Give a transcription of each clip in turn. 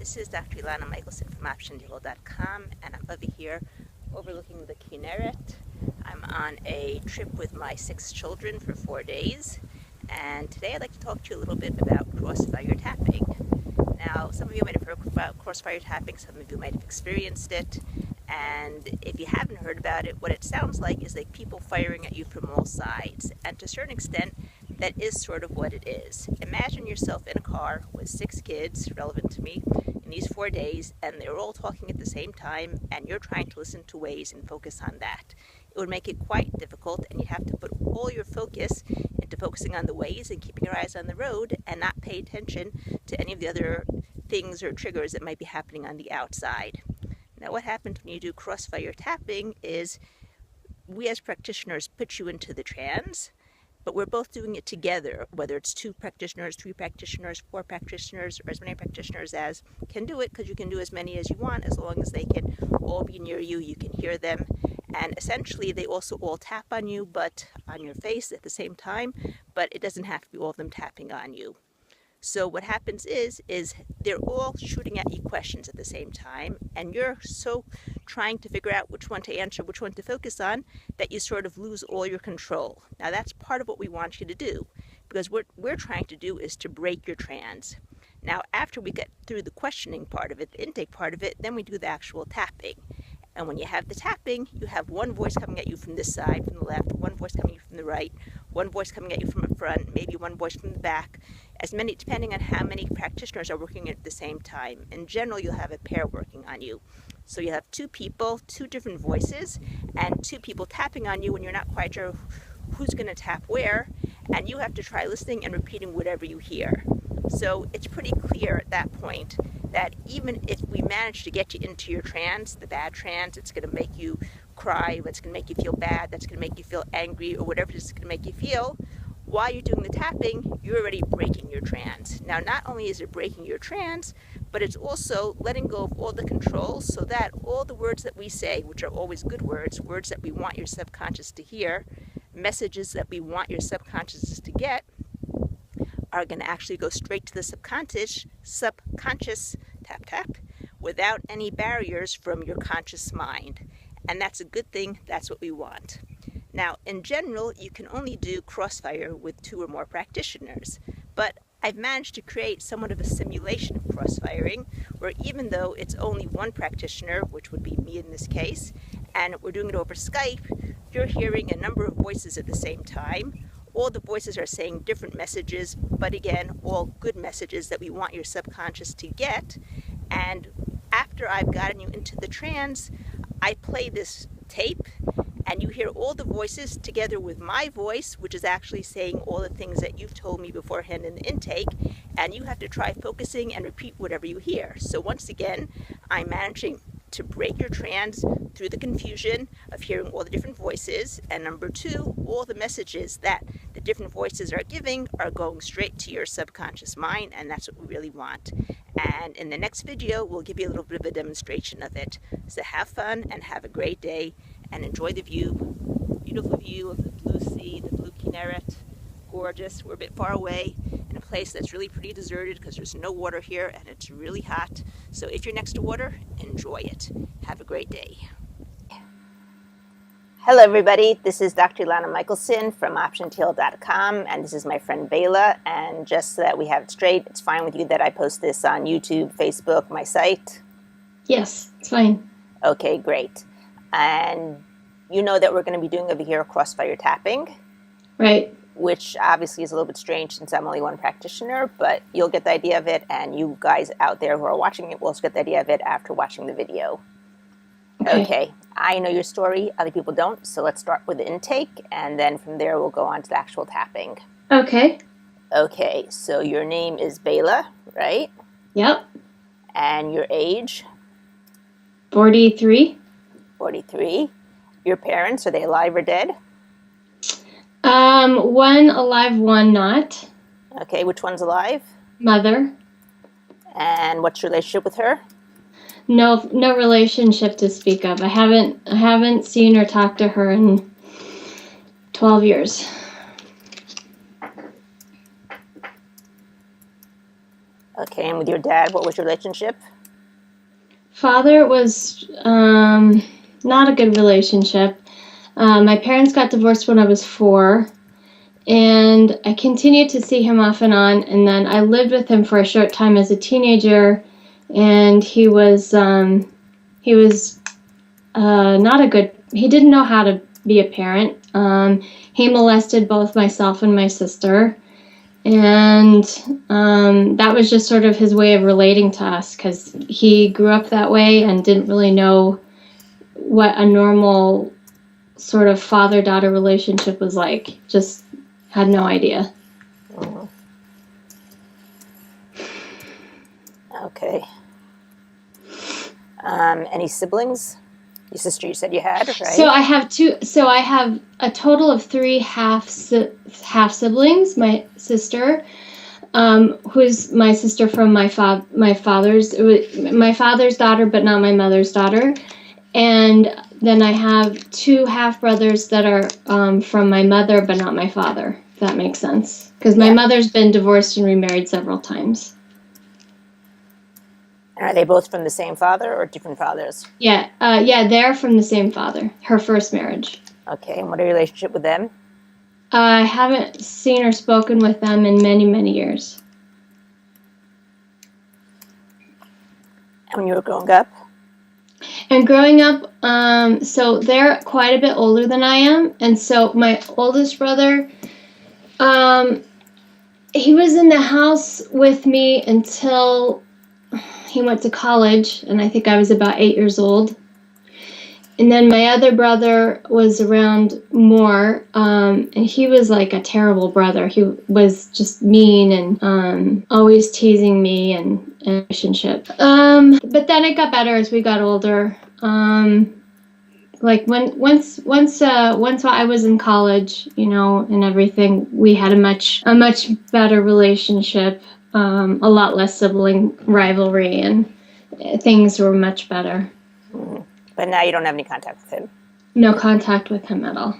This is Dr. Elanan Michelson from optiontoheal.com, and I'm over here overlooking the Kinneret. I'm on a trip with my 6 children for 4 days, and today I'd like to talk to you a little bit about crossfire tapping. Now, some of you might have heard about crossfire tapping, some of you might have experienced it, and if you haven't heard about it, what it sounds like is like people firing at you from all sides, and to a certain extent, that is sort of what it is. Imagine yourself in a car with 6 kids, relevant to me, in these 4 days, and they're all talking at the same time, and you're trying to listen to Waze and focus on that. It would make it quite difficult, and you have to put all your focus into focusing on the Waze and keeping your eyes on the road and not pay attention to any of the other things or triggers that might be happening on the outside. Now, what happens when you do crossfire tapping is we as practitioners put you into the trance, but we're both doing it together, whether it's 2 practitioners, 3 practitioners, 4 practitioners, or as many practitioners as can do it, because you can do as many as you want, as long as they can all be near you, you can hear them. And essentially, they also all tap on you, but on your face at the same time, but it doesn't have to be all of them tapping on you. So what happens is they're all shooting at you questions at the same time, and you're so trying to figure out which one to answer, which one to focus on, that you sort of lose all your control. Now, that's part of what we want you to do, because what we're trying to do is to break your trance. Now, after we get through the questioning part of it, the intake part of it, then we do the actual tapping. And when you have the tapping, you have one voice coming at you from this side, from the left, one voice coming at you from the right, one voice coming at you from the front, maybe one voice from the back, as many, depending on how many practitioners are working at the same time. In general, you'll have a pair working on you. So you have 2 people, 2 different voices, and 2 people tapping on you when you're not quite sure who's going to tap where, and you have to try listening and repeating whatever you hear. So it's pretty clear at that point that even if we manage to get you into your trance, the bad trance, it's going to make you cry, it's going to make you feel bad, that's going to make you feel angry, or whatever it's going to make you feel, while you're doing the tapping, you're already breaking your trance. Now, not only is it breaking your trance, but it's also letting go of all the controls so that all the words that we say, which are always good words, words that we want your subconscious to hear, messages that we want your subconscious to get, are going to actually go straight to the subconscious, tap, without any barriers from your conscious mind. And that's a good thing. That's what we want. Now, in general, you can only do crossfire with 2 or more practitioners, but I've managed to create somewhat of a simulation of crossfiring, where even though it's only one practitioner, which would be me in this case, and we're doing it over Skype, you're hearing a number of voices at the same time. All the voices are saying different messages, but again, all good messages that we want your subconscious to get. And after I've gotten you into the trance, I play this tape, and you hear all the voices together with my voice, which is actually saying all the things that you've told me beforehand in the intake, and you have to try focusing and repeat whatever you hear. So once again, I'm managing to break your trance through the confusion of hearing all the different voices, and number 2, all the messages that the different voices are giving are going straight to your subconscious mind, and that's what we really want. And in the next video, we'll give you a little bit of a demonstration of it. So have fun and have a great day, and enjoy the view, beautiful view of the blue sea, the blue Kinneret, gorgeous. We're a bit far away in a place that's really pretty deserted because there's no water here and it's really hot. So if you're next to water, enjoy it. Have a great day. Hello everybody, this is Dr. Elanan Michelson from optiontoheal.com, and this is my friend Bela. And just so that we have it straight, it's fine with you that I post this on YouTube, Facebook, my site? Yes, it's fine. Okay, great. And you know that we're going to be doing over here crossfire tapping. Right. Which obviously is a little bit strange since I'm only one practitioner, but you'll get the idea of it, and you guys out there who are watching it will also get the idea of it after watching the video. Okay, I know your story, other people don't, so let's start with the intake, and then from there we'll go on to the actual tapping. Okay. Okay, so your name is Bela, right? Yep. And your age? 43. 43. Your parents, are they alive or dead? One alive, one not. Okay, which one's alive? Mother. And what's your relationship with her? No relationship to speak of. I haven't seen or talked to her in 12 years. Okay, and with your dad, what was your relationship? Father was not a good relationship. My parents got divorced when I was 4, and I continued to see him off and on. And then I lived with him for a short time as a teenager, and he was not a good. He didn't know how to be a parent. He molested both myself and my sister. And that was just sort of his way of relating to us, because he grew up that way and didn't really know what a normal sort of father-daughter relationship was like. Just had no idea. Mm-hmm. Okay. Any siblings? Your sister, you said you had, right? So I have two. So I have a total of 3 half siblings. My sister, who's my sister from my father's daughter, but not my mother's daughter. And then I have 2 half brothers that are from my mother, but not my father. If that makes sense, because my mother's been divorced and remarried several times. And are they both from the same father or different fathers? Yeah, they're from the same father. Her first marriage. Okay, and what are your relationship with them? I haven't seen or spoken with them in many, many years. And when you were growing up? And growing up, so they're quite a bit older than I am, and so my oldest brother, he was in the house with me until he went to college, and I think I was about 8 years old. And then my other brother was around more, and he was like a terrible brother. He was just mean and always teasing me and relationship. But then it got better as we got older. Like once I was in college, and everything, we had a much better relationship. A lot less sibling rivalry, and things were much better. But now you don't have any contact with him? No contact with him at all.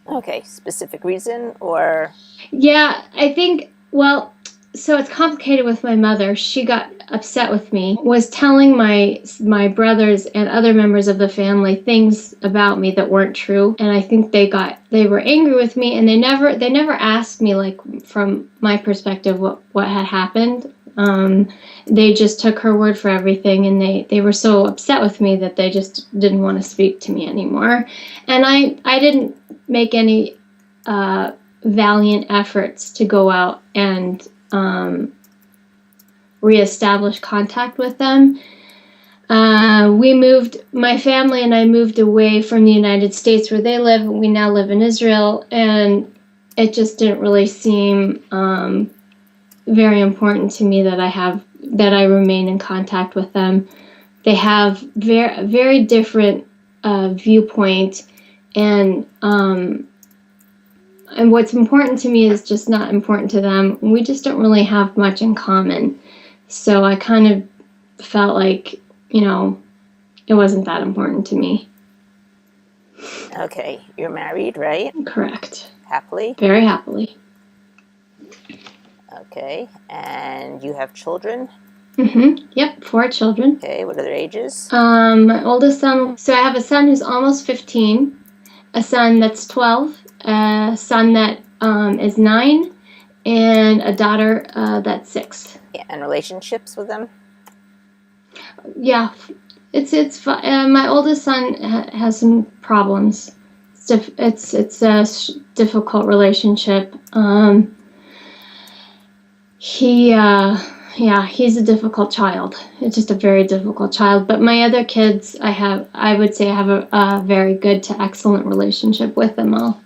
Okay, specific reason or? Yeah, I think, well, so it's complicated with my mother. She got upset with me, was telling my brothers and other members of the family things about me that weren't true, and I think they were angry with me, and they never asked me, like, from my perspective, what had happened. They just took her word for everything, and they were so upset with me that they just didn't want to speak to me anymore. And I didn't make any valiant efforts to go out and reestablish contact with them. My family and I moved away from the United States where they live. We now live in Israel, and it just didn't really seem very important to me that I remain in contact with them. They have very, very different viewpoint, and what's important to me is just not important to them. We just don't really have much in common. So I kind of felt like, it wasn't that important to me. Okay, you're married, right? Correct. Happily? Very happily. Okay, and you have children? Mm-hmm. Yep, 4 children. Okay, what are their ages? My oldest son, so I have a son who's almost 15, a son that's 12, a son that is 9, and a daughter that's 6. Yeah, and relationships with them? Yeah, it's my oldest son has some problems. It's a difficult relationship. He's a difficult child. It's just a very difficult child. But my other kids, I would say I have a very good to excellent relationship with them all.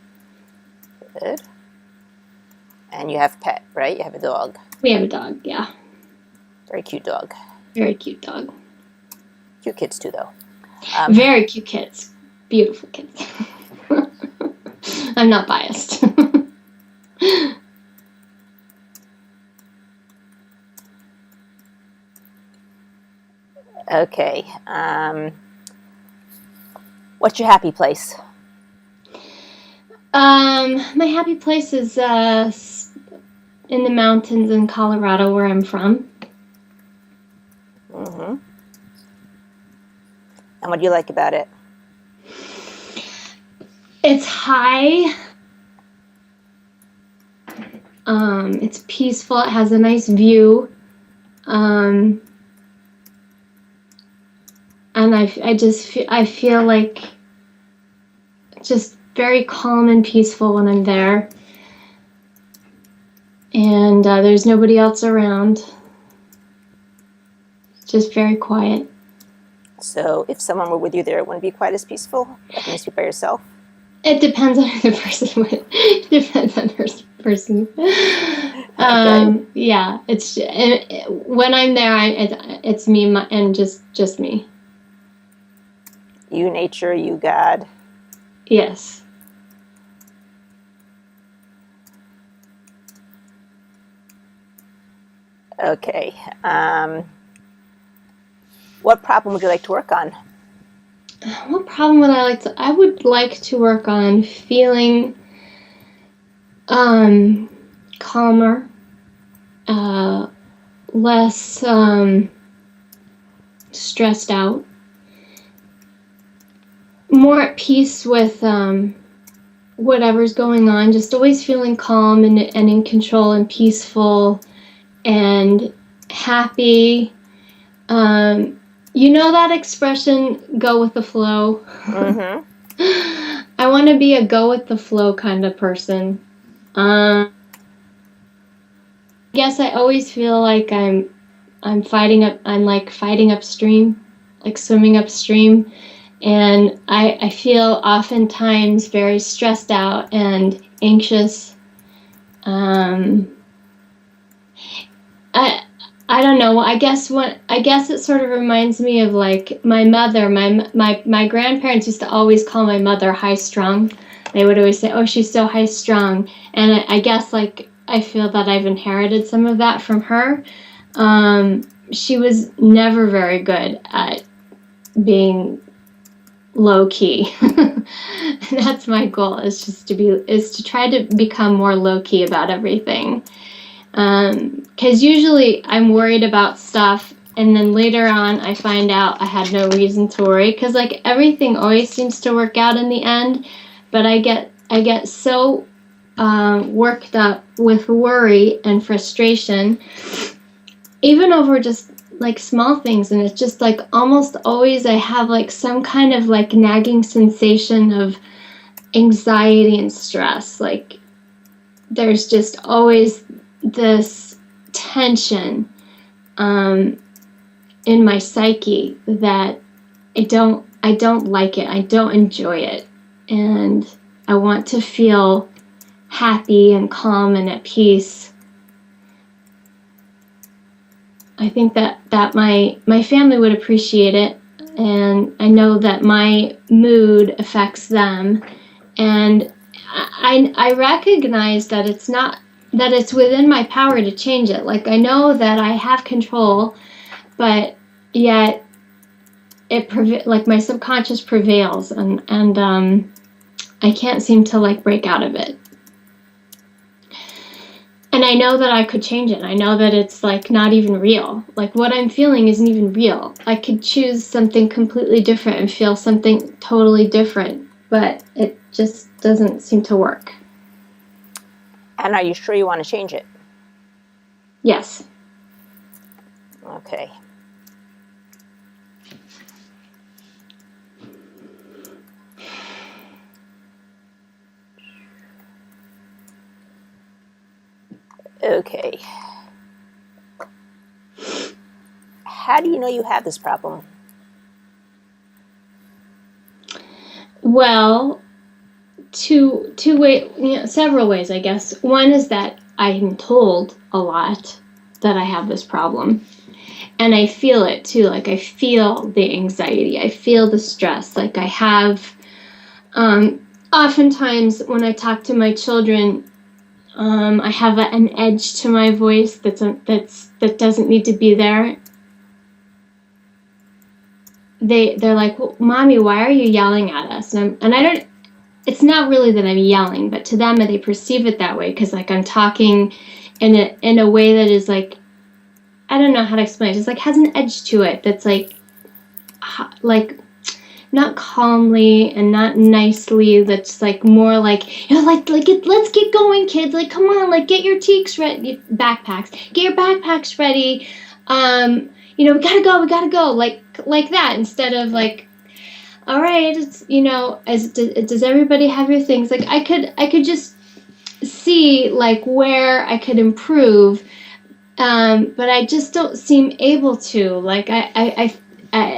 Good. And you have a pet, right? You have a dog. We have a dog, yeah. Very cute dog. Very cute dog. Cute kids too, though. Very cute kids. Beautiful kids. I'm not biased. Okay. What's your happy place? My happy place is in the mountains in Colorado, where I'm from. Mm-hmm. And what do you like about it? It's high. It's peaceful. It has a nice view. And I feel like just very calm and peaceful when I'm there. And there's nobody else around. Just very quiet. So if someone were with you there, it wouldn't be quite as peaceful? Like when you speak by yourself? It depends on who the person with. It depends on the person. Okay. Yeah, when I'm there, it's me and just me. You nature, you God. Yes. Okay. What problem would you like to work on? What problem would I like to? I would like to work on feeling calmer, less stressed out, more at peace with whatever's going on. Just always feeling calm and in control and peaceful and happy. You know that expression, go with the flow? Mm-hmm. I want to be a go with the flow kind of person. I guess I always feel like I'm like fighting upstream, like swimming upstream. And I feel oftentimes very stressed out and anxious. I don't know. I guess it sort of reminds me of like my mother. My grandparents used to always call my mother high strung. They would always say, "Oh, she's so high strung," and I guess like I feel that I've inherited some of that from her. She was never very good at being low key. That's my goal. Is to try to become more low key about everything. Because usually I'm worried about stuff and then later on I find out I had no reason to worry, because like everything always seems to work out in the end, but I get so worked up with worry and frustration even over just like small things, and it's just like almost always I have like some kind of like nagging sensation of anxiety and stress. Like there's just always this tension in my psyche that I don't like it. I don't enjoy it. And I want to feel happy and calm and at peace. I think that my family would appreciate it, and I know that my mood affects them, and I recognize that it's within my power to change it. Like I know that I have control, but yet like my subconscious prevails, and I can't seem to like break out of it. And I know that I could change it. I know that it's like not even real. Like what I'm feeling isn't even real. I could choose something completely different and feel something totally different, but it just doesn't seem to work. And are you sure you want to change it? Yes. Okay. Okay. How do you know you have this problem? Well, several ways, I guess. One is that I'm told a lot that I have this problem. And I feel it too. Like I feel the anxiety. I feel the stress. Like I have, oftentimes when I talk to my children, I have an edge to my voice that doesn't need to be there. They're like, well, "Mommy, why are you yelling at us?" And I don't. It's not really that I'm yelling, but to them they perceive it that way, because like I'm talking in a way that is like I don't know how to explain it. It's like has an edge to it that's like not calmly and not nicely. That's like more like, let's get going, kids. Like, come on, like get your backpacks. Get your backpacks ready. We gotta go. Like that instead of like, all right, it's does everybody have your things? Like I could just see like where I could improve, but I just don't seem able to. Like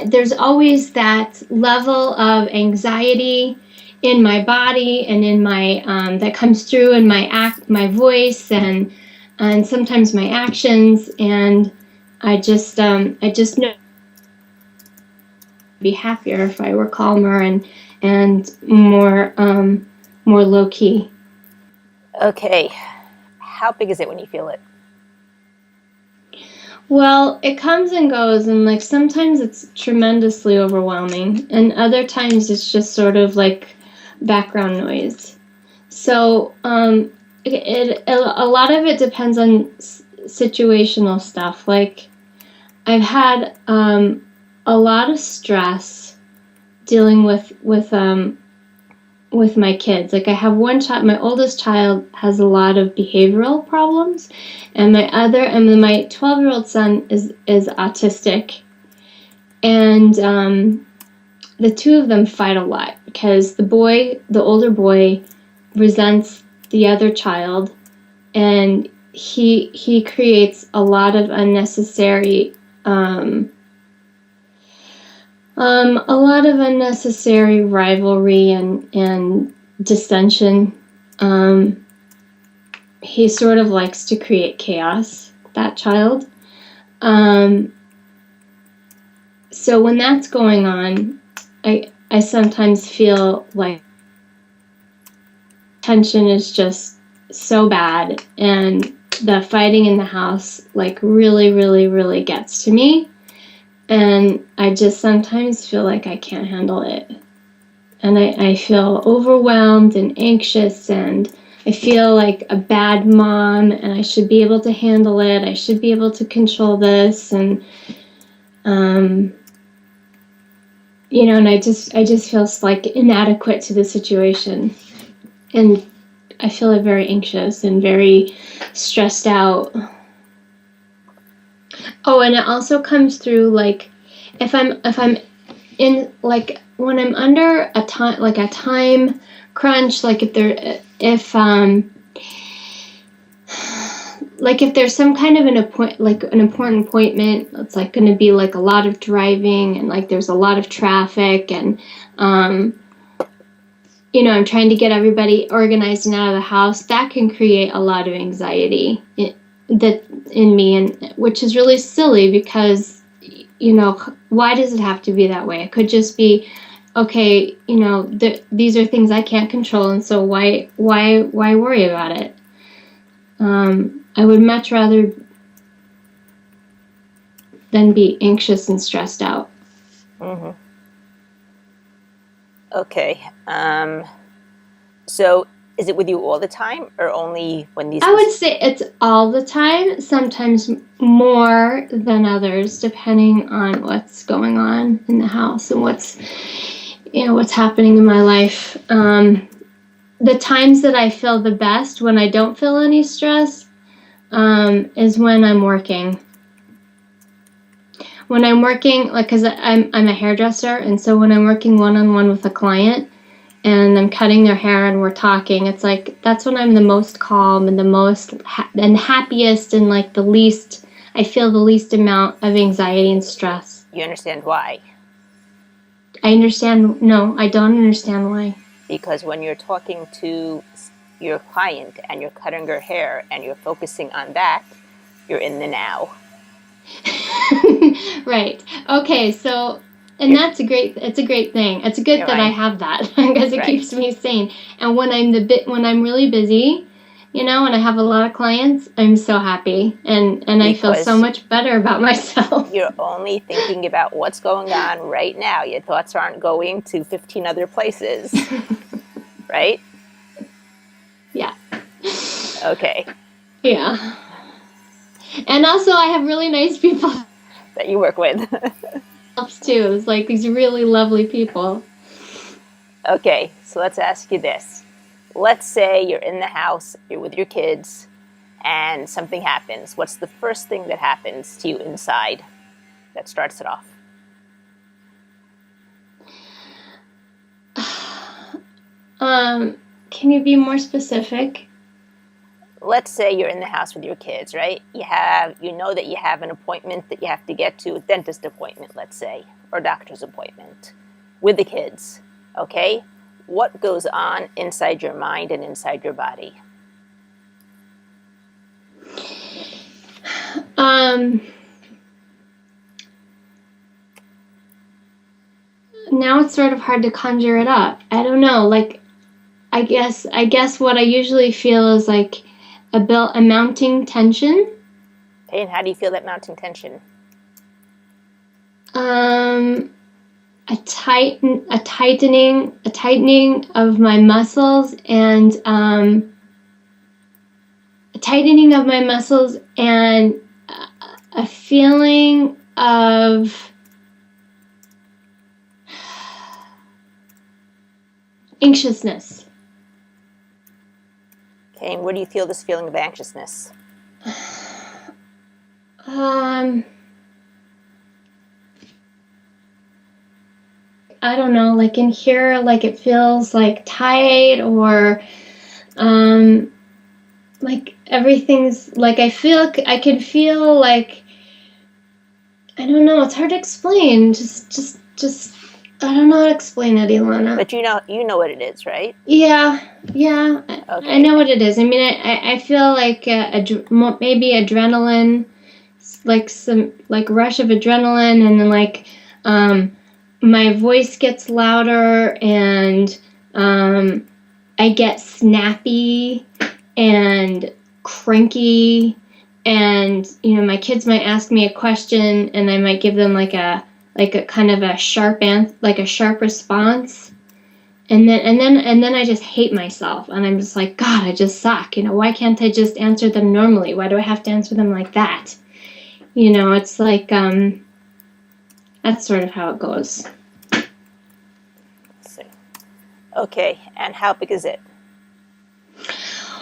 there's always that level of anxiety in my body and in my that comes through in my voice and sometimes my actions, and I just know I'd be happier if I were calmer and more low key. Okay. How big is it when you feel it? Well, it comes and goes, and like sometimes it's tremendously overwhelming, and other times it's just sort of like background noise. So a lot of it depends on situational stuff. Like I've had a lot of stress dealing with my kids. Like I have one child, my oldest child has a lot of behavioral problems, and my 12-year-old son is autistic. And the two of them fight a lot because the older boy resents the other child, and he creates a lot of unnecessary rivalry and dissension. He sort of likes to create chaos, that child. So when that's going on, I sometimes feel like tension is just so bad, and the fighting in the house like really, really, really gets to me. And I just sometimes feel like I can't handle it. And I feel overwhelmed and anxious, and I feel like a bad mom, and I should be able to handle it. I should be able to control this. And, and I just feel like inadequate to the situation. And I feel like very anxious and very stressed out. Oh, and it also comes through like if I'm in like when I'm under a time crunch, like if there's some kind of an important appointment, it's like going to be like a lot of driving and like there's a lot of traffic, and I'm trying to get everybody organized and out of the house. That can create a lot of anxiety in me, and which is really silly because why does it have to be that way? It could just be, okay, these are things I can't control, and so why worry about it? I would much rather than be anxious and stressed out. Mm-hmm. Okay. So is it with you all the time, or only when these... I would say it's all the time, sometimes more than others, depending on what's going on in the house and what's happening in my life. The times that I feel the best when I don't feel any stress is when I'm working. When I'm working, like, because I'm a hairdresser, and so when I'm working one-on-one with a client, and I'm cutting their hair and we're talking, it's like that's when I'm the most calm and the most and happiest, and like I feel the least amount of anxiety and stress. You understand why? No, I don't understand why. Because when you're talking to your client and you're cutting her hair and you're focusing on that, you're in the now. Right. Okay, so... And it's a great thing. It's good that I have that because it keeps me sane. And when I'm really busy, and I have a lot of clients, I'm so happy and I feel so much better about myself. You're only thinking about what's going on right now. Your thoughts aren't going to 15 other places, right? Yeah. Okay. Yeah. And also I have really nice people that you work with. too. It's like these really lovely people. Okay, so let's ask you this. Let's say you're in the house, you're with your kids, and something happens. What's the first thing that happens to you inside that starts it off? Can you be more specific? Let's say you're in the house with your kids, right? You know that you have an appointment that you have to get to, a dentist appointment, let's say, or doctor's appointment with the kids, okay? What goes on inside your mind and inside your body? Now it's sort of hard to conjure it up. I don't know, like, I guess what I usually feel is like a mounting tension. Okay, and how do you feel that mounting tension? A tightening of my muscles and a feeling of anxiousness. Okay, and where do you feel this feeling of anxiousness? I don't know, like in here, like it feels like tight or like everything's like I could feel like, I don't know, it's hard to explain. Just I don't know how to explain it, Ilana. But you know what it is, right? Yeah. Okay. I know what it is. I mean, I feel like maybe adrenaline, like some like rush of adrenaline, and then like my voice gets louder, and I get snappy and cranky, and my kids might ask me a question, and I might give them like a kind of a sharp response, and then I just hate myself, and I'm just like, God, I just suck. Why can't I just answer them normally? Why do I have to answer them like that? It's like that's sort of how it goes. Let's see. Okay, and how big is it?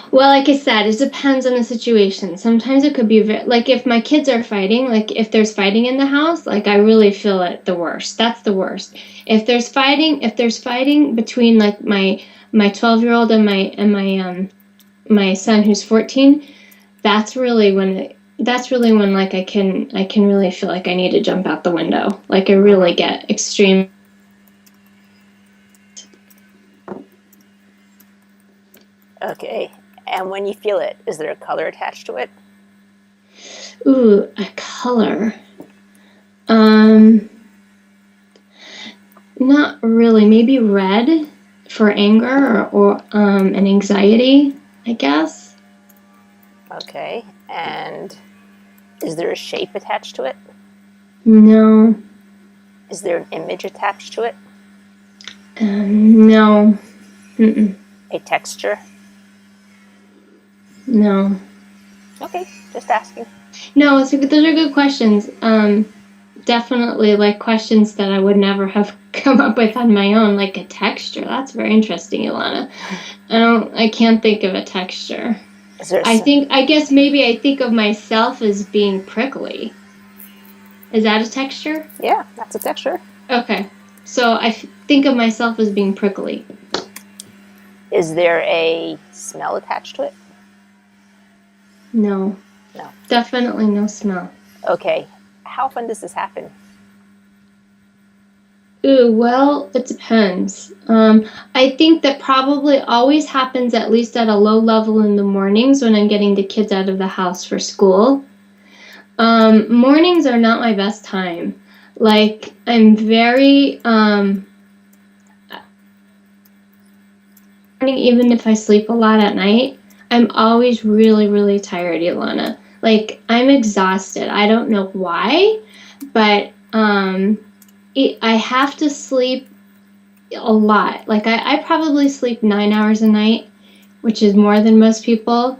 Well, like I said, it depends on the situation. Sometimes it could be like if my kids are fighting, like if there's fighting in the house, like I really feel it the worst. That's the worst. If there's fighting between like my 12-year-old and my son who's 14, that's really when like I can really feel like I need to jump out the window. Like I really get extreme. Okay. And when you feel it, is there a color attached to it? Ooh, a color. Not really. Maybe red for anger or an anxiety, I guess. Okay. And is there a shape attached to it? No. Is there an image attached to it? No. Mm-mm. A texture? No. Okay, just asking. No, those are good questions. Definitely like questions that I would never have come up with on my own, like a texture. That's very interesting, Ilana. I can't think of a texture. I guess maybe I think of myself as being prickly. Is that a texture? Yeah, that's a texture. Okay. So I think of myself as being prickly. Is there a smell attached to it? No. No. Definitely no smell. Okay. How often does this happen? Ooh, well, it depends. I think that probably always happens at least at a low level in the mornings when I'm getting the kids out of the house for school. Mornings are not my best time. Like, I'm very, even if I sleep a lot at night, I'm always really, really tired, Ilana. Like, I'm exhausted. I don't know why, but I have to sleep a lot. Like, I probably sleep 9 hours a night, which is more than most people.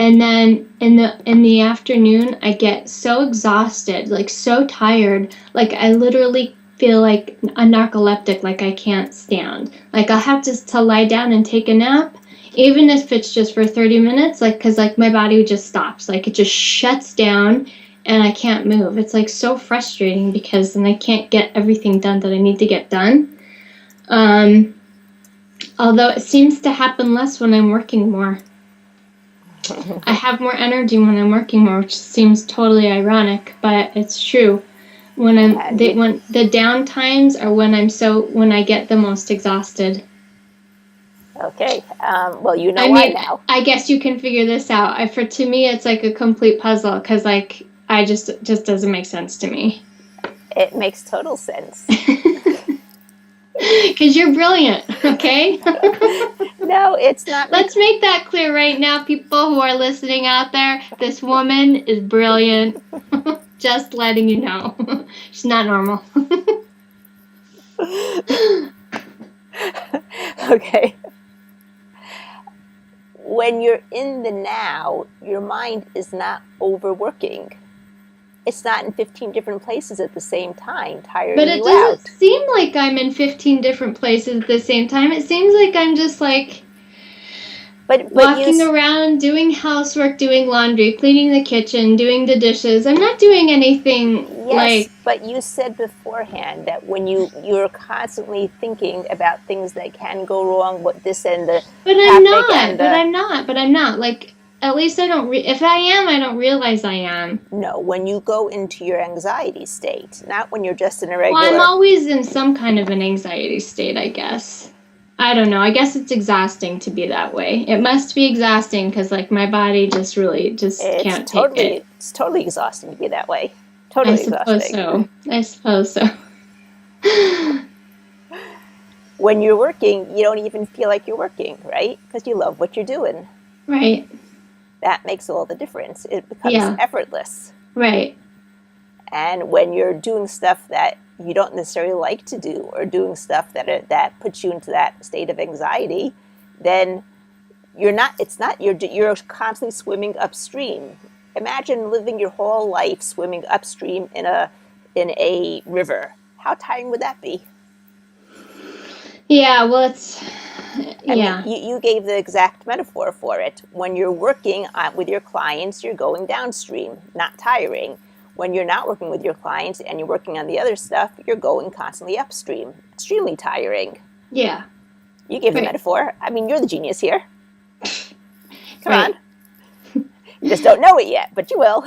And then in the afternoon, I get so exhausted, like so tired, like I literally feel like a narcoleptic, like I can't stand. Like I'll have to lie down and take a nap, even if it's just for 30 minutes, like because like my body just stops, like it just shuts down, and I can't move. It's like so frustrating because then I can't get everything done that I need to get done. Although it seems to happen less when I'm working more. I have more energy when I'm working more, which seems totally ironic, but it's true. When when the down times are when I get the most exhausted. Okay. Well, you know I why mean, now. I guess you can figure this out. To me, it's like a complete puzzle because like I just doesn't make sense to me. It makes total sense. Because you're brilliant, okay? No, it's not. Let's make that clear right now, people who are listening out there. This woman is brilliant. Just letting you know. She's not normal. Okay. When you're in the now, your mind is not overworking. It's not in 15 different places at the same time, tiring But it you out. doesn't seem like I'm in 15 different places at the same time. It seems like I'm just like walking around, doing housework, doing laundry, cleaning the kitchen, doing the dishes. I'm not doing anything Yes, but you said beforehand that when you're constantly thinking about things that can go wrong, what this and the traffic and the... But I'm not. Like, at least I don't, if I am, I don't realize I am. No, when you go into your anxiety state, not when you're just in a regular... Well, I'm always in some kind of an anxiety state, I guess. I don't know. I guess it's exhausting to be that way. It must be exhausting because, like, my body just can't take it. It's totally exhausting to be that way. Totally exhausting. I suppose so. When you're working, you don't even feel like you're working, right? Because you love what you're doing. Right. That makes all the difference. It becomes effortless. Right. And when you're doing stuff that you don't necessarily like to do, or doing stuff that puts you into that state of anxiety, then you're constantly swimming upstream. Imagine living your whole life swimming upstream in a river. How tiring would that be? Yeah, well, I mean, you gave the exact metaphor for it. When you're working with your clients, you're going downstream, not tiring. When you're not working with your clients and you're working on the other stuff, you're going constantly upstream, extremely tiring. Yeah. You gave the metaphor. I mean, you're the genius here. Come on. You just don't know it yet, but you will.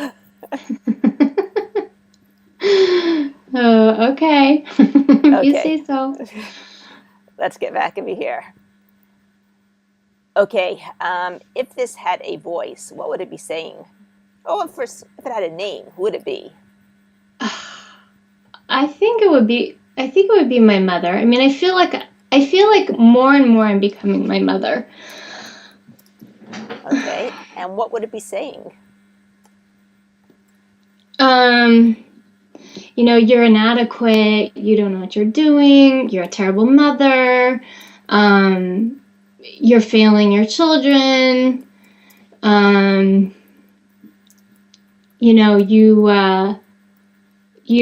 Okay. You say so. Let's get back over here. Okay, if this had a voice, what would it be saying? Oh, if it had a name, who would it be? I think it would be my mother. I mean, I feel like more and more I'm becoming my mother. Okay, and what would it be saying? You're inadequate, you don't know what you're doing, you're a terrible mother, you're failing your children, you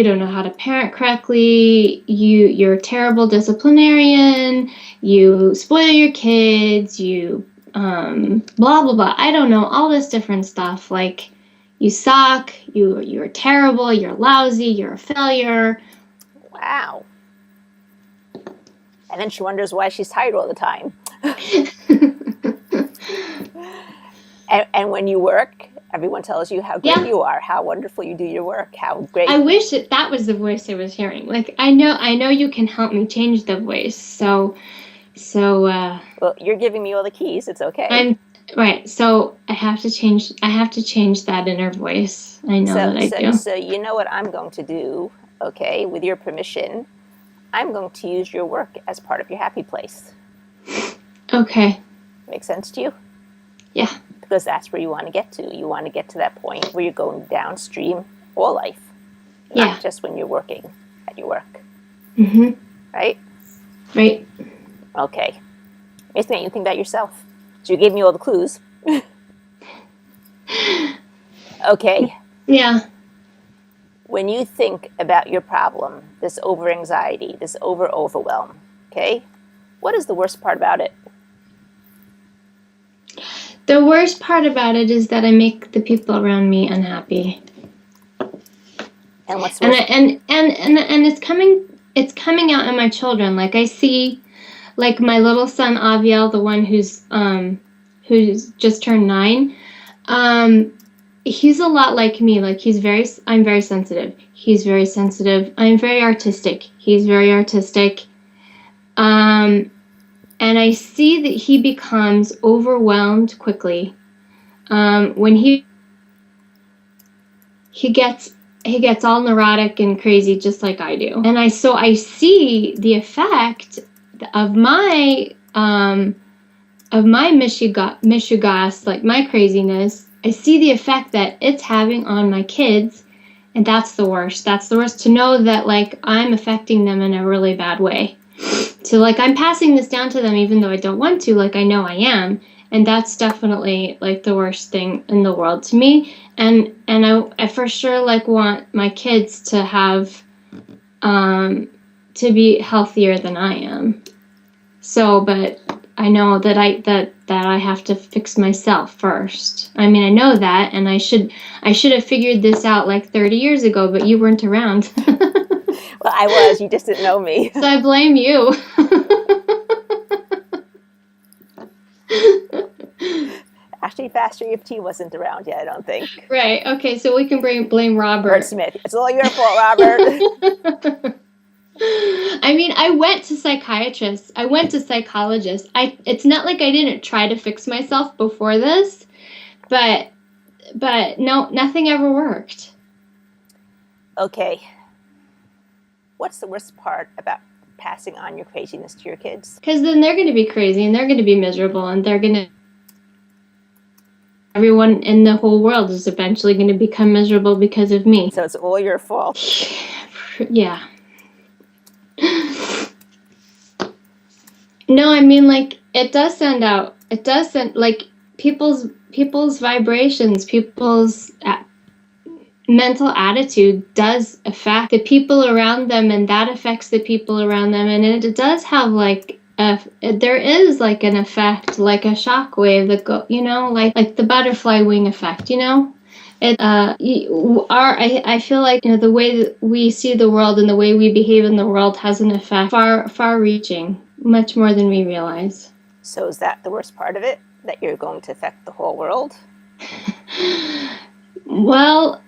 don't know how to parent correctly, you're a terrible disciplinarian, you spoil your kids, you blah blah blah. I don't know, all this different stuff, like you suck, you're terrible, you're lousy, you're a failure. Wow. And then she wonders why she's tired all the time. and when you work, everyone tells you how great you are, how wonderful you do your work, how great. I wish that was the voice I was hearing. Like, I know you can help me change the voice. So well, you're giving me all the keys. It's okay. Right, so I have to change that inner voice. I know that I do. So you know what I'm going to do, okay, with your permission, I'm going to use your work as part of your happy place. Okay. Make sense to you? Yeah. Because that's where you want to get to. You want to get to that point where you're going downstream all life. Not just when you're working at your work. Mm-hmm. Right? Right. Okay. Makes me think about yourself. So you gave me all the clues. Okay. Yeah. When you think about your problem, this over anxiety, this overwhelm, okay, what is the worst part about it? The worst part about it is that I make the people around me unhappy. And what's the worst? And it's coming out in my children. Like I see, like my little son Aviel, the one who's just turned 9. He's a lot like me. Like I'm very sensitive. He's very sensitive. I'm very artistic. He's very artistic. And I see that he becomes overwhelmed quickly. When he gets all neurotic and crazy, just like I do. And I see the effect of my mishigas, like my craziness. I see the effect that it's having on my kids, and that's the worst. That's the worst, to know that like I'm affecting them in a really bad way. So like I'm passing this down to them even though I don't want to, like I know I am, and that's definitely like the worst thing in the world to me. And I for sure like want my kids to have to be healthier than I am. So, but I know that I have to fix myself first. I mean, I know that, and I should have figured this out like 30 years ago, but you weren't around. Well, I was. You just didn't know me. So I blame you. Actually, Pastor EFT wasn't around yet, I don't think. Right. Okay, so we can blame Robert. Robert Smith. It's all your fault, Robert. I mean, I went to psychiatrists. I went to psychologists. It's not like I didn't try to fix myself before this, but no, nothing ever worked. Okay. What's the worst part about passing on your craziness to your kids? Because then they're going to be crazy and they're going to be miserable and everyone in the whole world is eventually going to become miserable because of me. So it's all your fault. Yeah. No, I mean, like, it does send like people's vibrations, people's mental attitude does affect the people around them, and that affects the people around them, and it does have like there is like an effect, like a shock wave that like the butterfly wing effect, I feel like the way that we see the world and the way we behave in the world has an effect far reaching, much more than we realize. So is that the worst part of it, that you're going to affect the whole world? Well,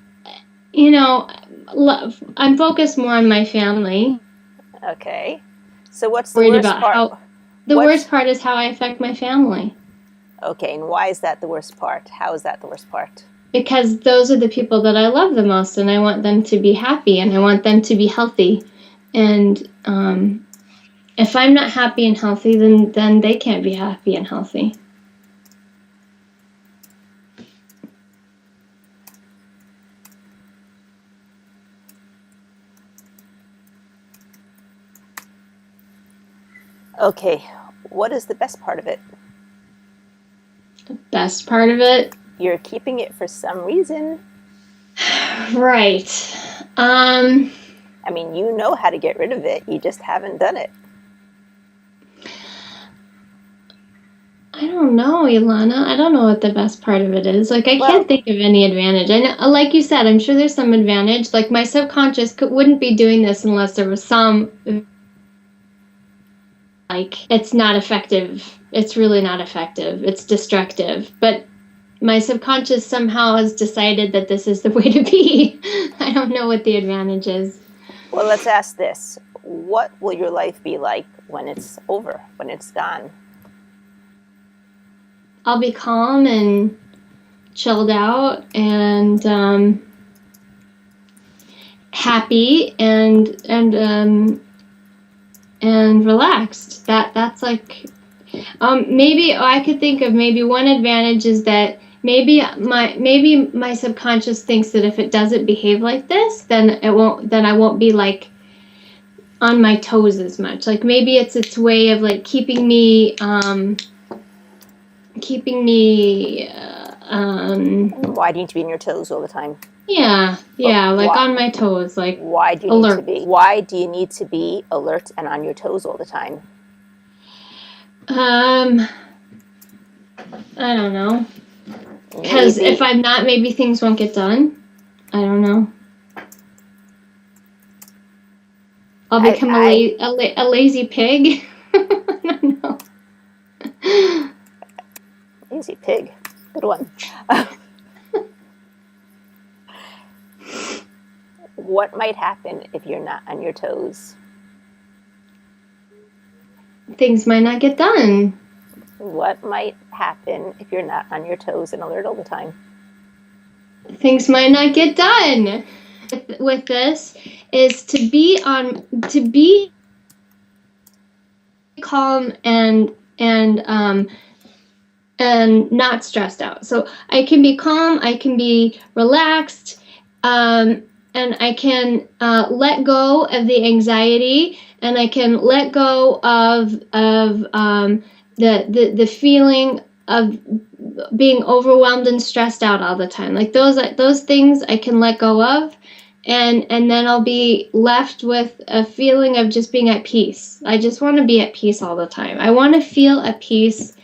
I'm focused more on my family. Okay. So what's the worst part? The worst part is how I affect my family. Okay, and why is that the worst part? How is that the worst part? Because those are the people that I love the most, and I want them to be happy, and I want them to be healthy. And if I'm not happy and healthy, then they can't be happy and healthy. Okay, what is the best part of it? The best part of it? You're keeping it for some reason. Right. I mean, you know how to get rid of it. You just haven't done it. I don't know, Ilana. I don't know what the best part of it is. Like, can't think of any advantage. I know, like you said, I'm sure there's some advantage. Like, my subconscious wouldn't be doing this unless there was some... Like, it's not effective. It's really not effective. It's destructive. But my subconscious somehow has decided that this is the way to be. I don't know what the advantage is. Well, let's ask this. What will your life be like when it's over, when it's gone? I'll be calm and chilled out and happy and relaxed. That's like maybe I could think of maybe one advantage is that maybe my subconscious thinks that if it doesn't behave like this, then I won't be like on my toes as much. Like maybe it's its way of like keeping me Why do you need to be on your toes all the time? Yeah, like why? on my toes, like Why do you alert. need to be? Why do you need to be alert and on your toes all the time? I don't know. Because if I'm not, maybe things won't get done. I don't know. I'll become a lazy pig. I don't know. Lazy pig. Good one. What might happen if you're not on your toes? Things might not get done. What might happen if you're not on your toes and alert all the time? Things might not get done. With this is to be calm and not stressed out. So I can be calm, I can be relaxed, and I can let go of the anxiety, and I can let go of the feeling of being overwhelmed and stressed out all the time. Like those things I can let go of, and then I'll be left with a feeling of just being at peace. I just want to be at peace all the time. I want to feel at peace.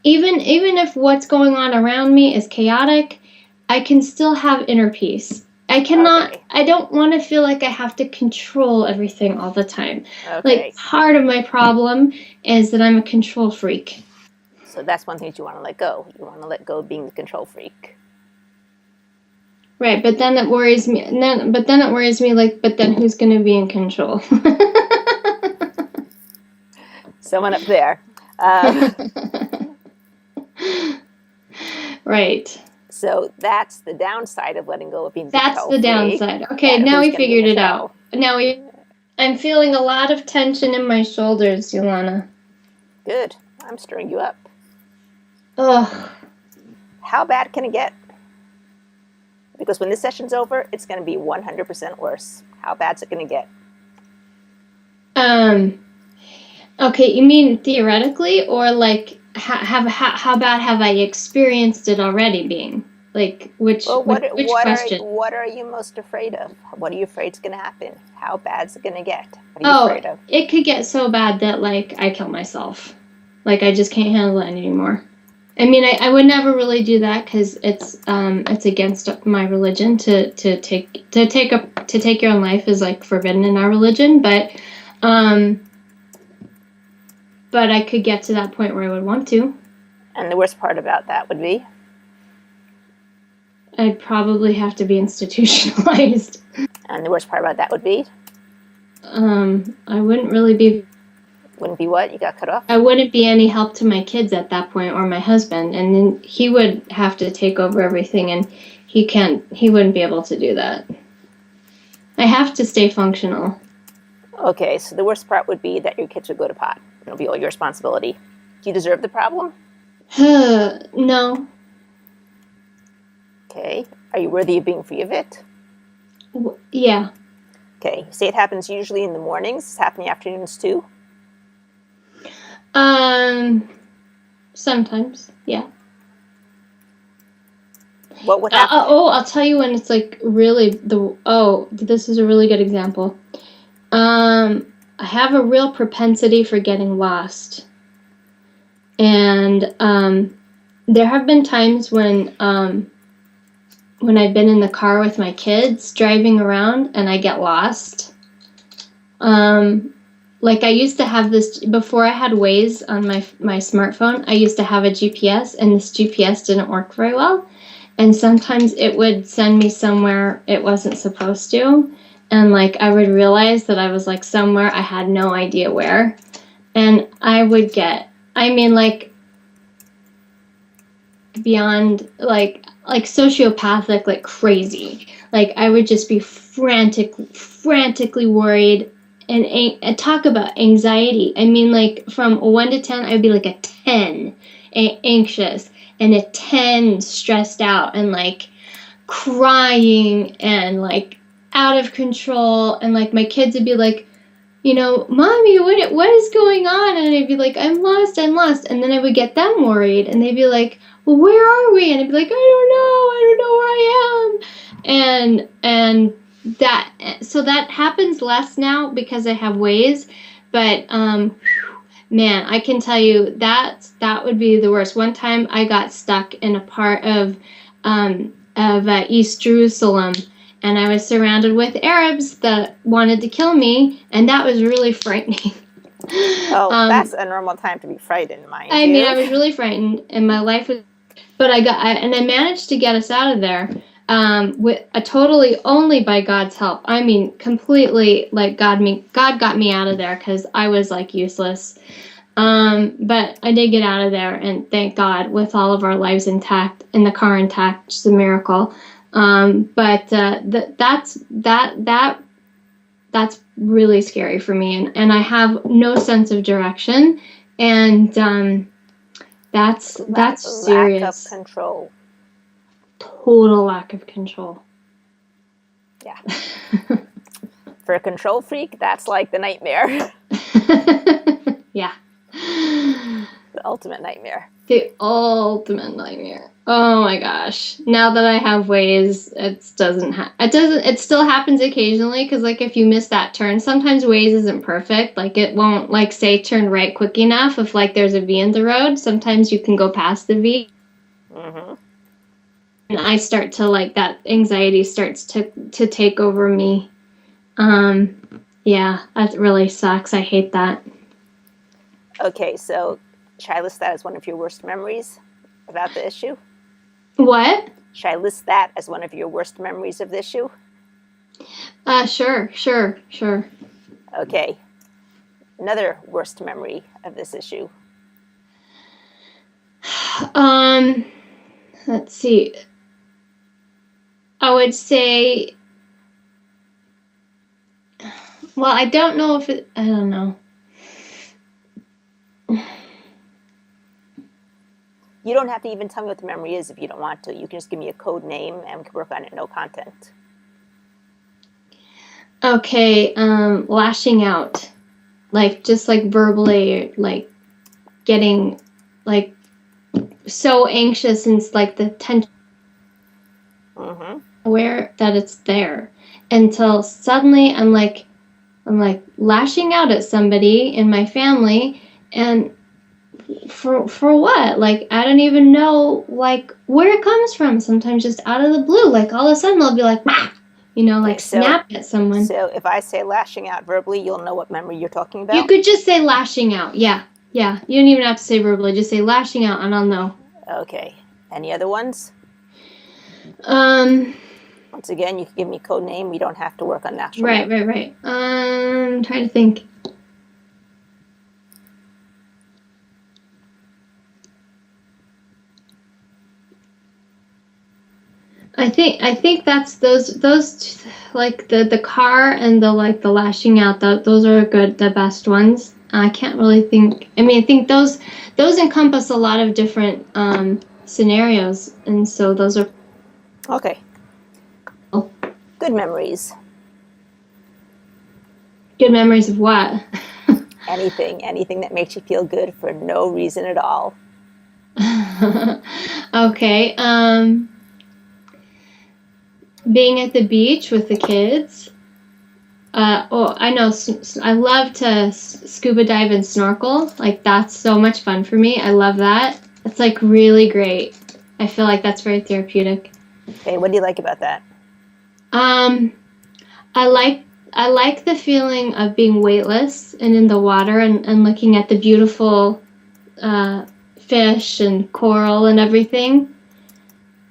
Even if what's going on around me is chaotic, I can still have inner peace. I don't want to feel like I have to control everything all the time. Okay. Like part of my problem is that I'm a control freak. So that's one thing that you want to let go. You want to let go of being the control freak. Right, but then it worries me. But then who's going to be in control? Someone up there. Right. So that's the downside of letting go of being the control freak. That's the downside. Okay, now we figured it out. I'm feeling a lot of tension in my shoulders, Elanan. Good. I'm stirring you up. Ugh. How bad can it get? Because when this session's over, it's going to be 100% worse. How bad's it going to get? Okay, you mean theoretically, or like how bad have I experienced it already being? Like which question? What are you most afraid of? What are you afraid is going to happen? How bad's it going to get? What are you afraid of? It could get so bad that like I kill myself. Like I just can't handle it anymore. I mean, I would never really do that because it's against my religion to take your own life is like forbidden in our religion. But I could get to that point where I would want to. And the worst part about that would be? I'd probably have to be institutionalized. And the worst part about that would be? I wouldn't really be. Wouldn't be what? You got cut off? I wouldn't be any help to my kids at that point, or my husband, and then he would have to take over everything, and he wouldn't be able to do that. I have to stay functional. Okay, so the worst part would be that your kids would go to pot. It'll be all your responsibility. Do you deserve the problem? No. Okay. Are you worthy of being free of it? Yeah. Okay. You say it happens usually in the mornings. Does it happen in the afternoons too? Sometimes, yeah. What would happen? I'll tell you when it's like really this is a really good example. I have a real propensity for getting lost. And there have been times when I've been in the car with my kids driving around and I get lost. Like I used to have this, before I had Waze on my smartphone, I used to have a GPS, and this GPS didn't work very well. And sometimes it would send me somewhere it wasn't supposed to. And like I would realize that I was like somewhere I had no idea where. And I would get, like beyond like sociopathic, like crazy. Like I would just be frantically worried. And talk about anxiety. I mean, like from a 1 to 10, I'd be like a 10 anxious and a 10 stressed out and like crying and like out of control. And like my kids would be like, Mommy, what is going on? And I'd be like, I'm lost. And then I would get them worried, and they'd be like, well, where are we? And I'd be like, I don't know where I am. And that happens less now because I have Waze, but man, I can tell you that would be the worst. One time I got stuck in a part of East Jerusalem, and I was surrounded with Arabs that wanted to kill me, and that was really frightening. Oh, that's a normal time to be frightened, mind you. I mean, I was really frightened, and my life was, but I managed to get us out of there, with a totally only by God's help. I mean, completely, like, God got me out of there, because I was like useless. But I did get out of there, and thank God, with all of our lives intact and the car intact, which is a miracle. But that's really scary for me, and I have no sense of direction, and that's serious. Lack of control. Total lack of control. Yeah. For a control freak, that's like the nightmare. Yeah. The ultimate nightmare. The ultimate nightmare. Oh my gosh. Now that I have Waze, it still happens occasionally, because like if you miss that turn, sometimes Waze isn't perfect. Like it won't like say turn right quick enough if like there's a V in the road. Sometimes you can go past the V. Mm-hmm. And I start to like, that anxiety starts to take over me. Yeah, that really sucks. I hate that. Okay, so should I list that as one of your worst memories about the issue? What? Should I list that as one of your worst memories of the issue? Sure. Okay. Another worst memory of this issue. Let's see. I would say, well, I don't know if I don't know. You don't have to even tell me what the memory is if you don't want to. You can just give me a code name and we can work on it, no content. Okay, lashing out. Like, just like verbally, like getting like so anxious, and like the tension, aware that it's there, until suddenly I'm like lashing out at somebody in my family, and for what? Like, I don't even know like where it comes from. Sometimes just out of the blue, like all of a sudden I'll be like, like snap at someone. So if I say lashing out verbally, you'll know what memory you're talking about? You could just say lashing out. Yeah. You don't even have to say verbally. Just say lashing out, and I'll know. Okay. Any other ones? Once again, you can give me a code name. We don't have to work on that. Right. I'm trying to think. I think that's those like the car and the lashing out. Those are the best ones. I can't really think. I mean, I think those encompass a lot of different scenarios, and so those are okay. Good memories. Good memories of what? Anything that makes you feel good for no reason at all. Okay. Being at the beach with the kids. I know. I love to scuba dive and snorkel. Like, that's so much fun for me. I love that. It's like really great. I feel like that's very therapeutic. Okay, what do you like about that? I like the feeling of being weightless and in the water, and looking at the beautiful fish and coral and everything.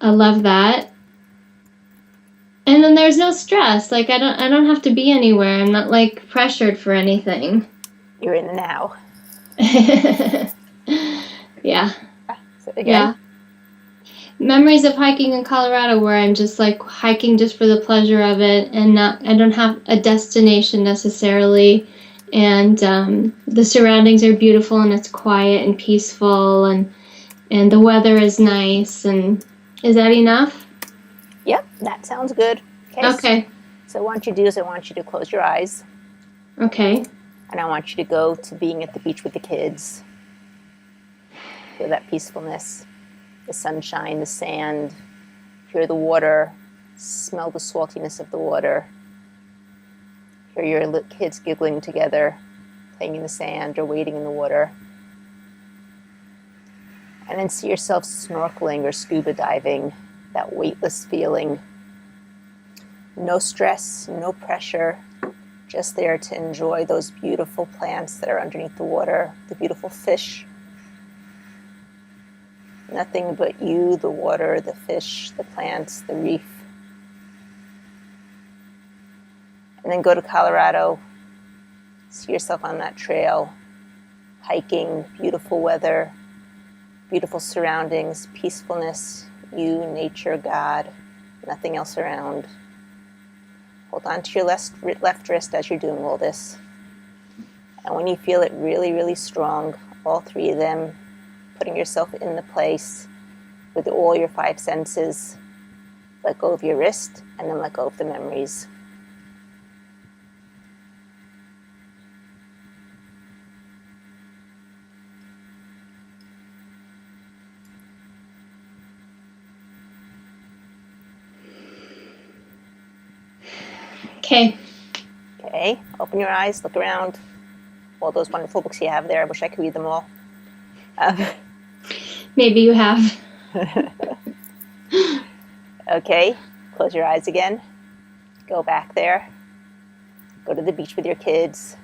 I love that. And then there's no stress. Like, I don't have to be anywhere. I'm not like pressured for anything. You're in the now. Yeah. Say it again. Yeah. Memories of hiking in Colorado, where I'm just like hiking just for the pleasure of it, and I don't have a destination necessarily, and the surroundings are beautiful, and it's quiet and peaceful, and the weather is nice. And is that enough? Yep, that sounds good. Okay. So what I want you to do is I want you to close your eyes. Okay. And I want you to go to being at the beach with the kids. Feel that peacefulness, the sunshine, the sand, hear the water, smell the saltiness of the water, hear your kids giggling together, playing in the sand or wading in the water. And then see yourself snorkeling or scuba diving, that weightless feeling. No stress, no pressure, just there to enjoy those beautiful plants that are underneath the water, the beautiful fish. Nothing but you, the water, the fish, the plants, the reef. And then go to Colorado, see yourself on that trail, hiking, beautiful weather, beautiful surroundings, peacefulness, you, nature, God, nothing else around. Hold on to your left wrist as you're doing all this. And when you feel it really, really strong, all three of them, putting yourself in the place with all your 5 senses, let go of your wrist and then let go of the memories. Okay. Okay, open your eyes, look around. All those wonderful books you have there. I wish I could read them all. Maybe you have. Okay, close your eyes again. Go back there. Go to the beach with your kids.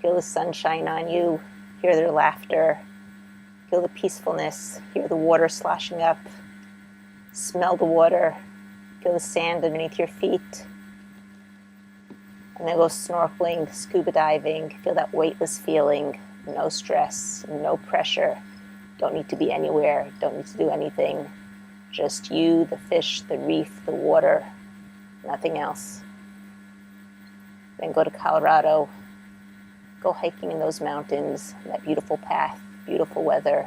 Feel the sunshine on you. Hear their laughter. Feel the peacefulness. Hear the water sloshing up. Smell the water. Feel the sand underneath your feet. And then go snorkeling, scuba diving. Feel that weightless feeling. No stress, no pressure. Don't need to be anywhere. Don't need to do anything. Just you, the fish, the reef, the water. Nothing else. Then go to Colorado. Go hiking in those mountains, that beautiful path, beautiful weather.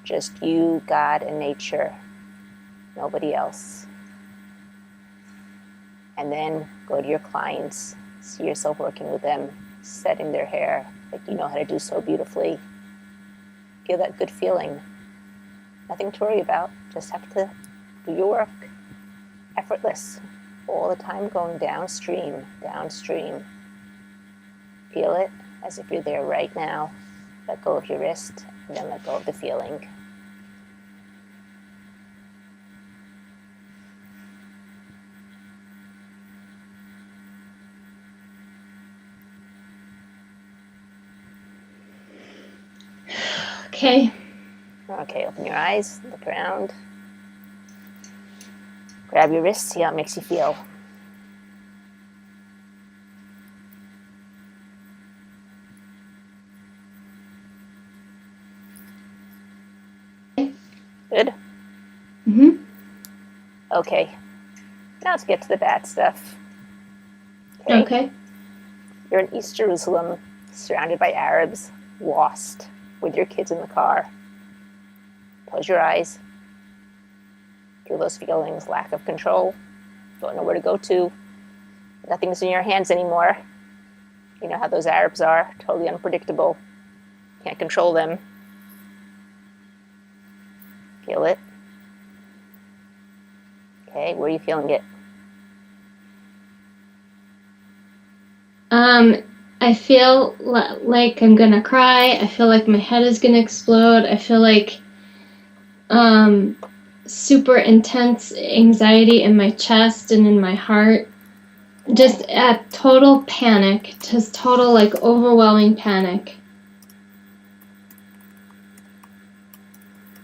Just you, God, and nature. Nobody else. And then go to your clients. See yourself working with them, setting their hair like you know how to do so beautifully. Feel that good feeling. Nothing to worry about. Just have to do your work. Effortless. All the time going downstream, downstream. Feel it as if you're there right now. Let go of your wrist, and then let go of the feeling. Okay. Okay, open your eyes, look around. Grab your wrist, see how it makes you feel. Good? Mm-hmm. Okay. Now let's get to the bad stuff. Okay. You're in East Jerusalem, surrounded by Arabs, lost, with your kids in the car. Close your eyes. Feel those feelings, lack of control. Don't know where to go to. Nothing's in your hands anymore. You know how those Arabs are, totally unpredictable. Can't control them. Feel it. Okay, where are you feeling it? I feel like I'm gonna cry. I feel like my head is gonna explode. I feel like super intense anxiety in my chest and in my heart. Just a total panic. Just total like overwhelming panic.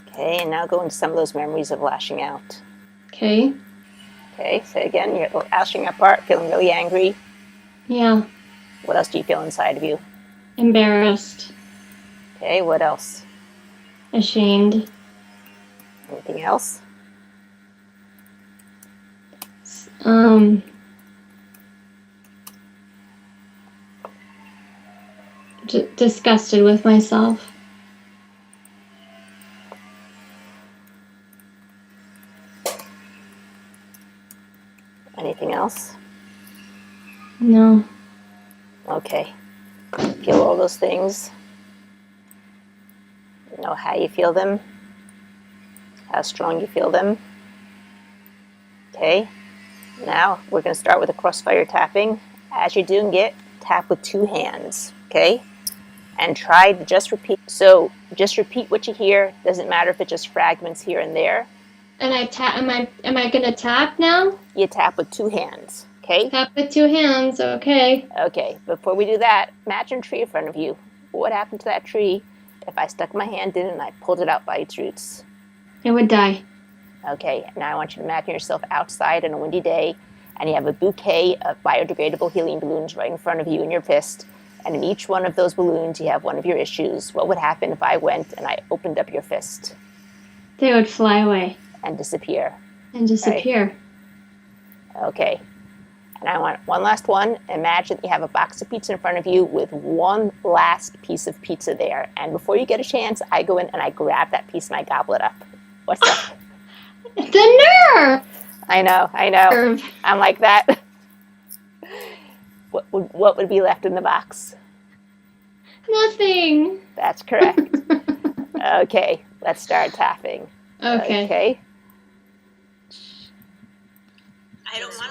Okay, and now go into some of those memories of lashing out. Okay. Okay, say again, you're lashing out part, feeling really angry. Yeah. What else do you feel inside of you? Embarrassed. Okay, what else? Ashamed. Anything else? Disgusted with myself. Anything else? No. Okay. Feel all those things. Know how you feel them, how strong you feel them. Okay, now we're going to start with a crossfire tapping. As you're doing it, tap with 2 hands, okay? And try to just repeat. So just repeat what you hear. Doesn't matter if it's just fragments here and there. And I tap. Am I going to tap now? You tap with 2 hands, okay? Tap with 2 hands, okay. Okay, before we do that, imagine a tree in front of you. What happened to that tree if I stuck my hand in and I pulled it out by its roots? It would die. Okay, now I want you to imagine yourself outside on a windy day, and you have a bouquet of biodegradable helium balloons right in front of you in your fist, and in each one of those balloons you have one of your issues. What would happen if I went and I opened up your fist? They would fly away. And disappear. And disappear. Right. Okay, and I want one last one. Imagine you have a box of pizza in front of you with one last piece of pizza there, and before you get a chance, I go in and I grab that piece and I gobble it up. What's that? The nerve! I know. Nerve. I'm like that. What would be left in the box? Nothing. That's correct. Okay, let's start tapping. Okay.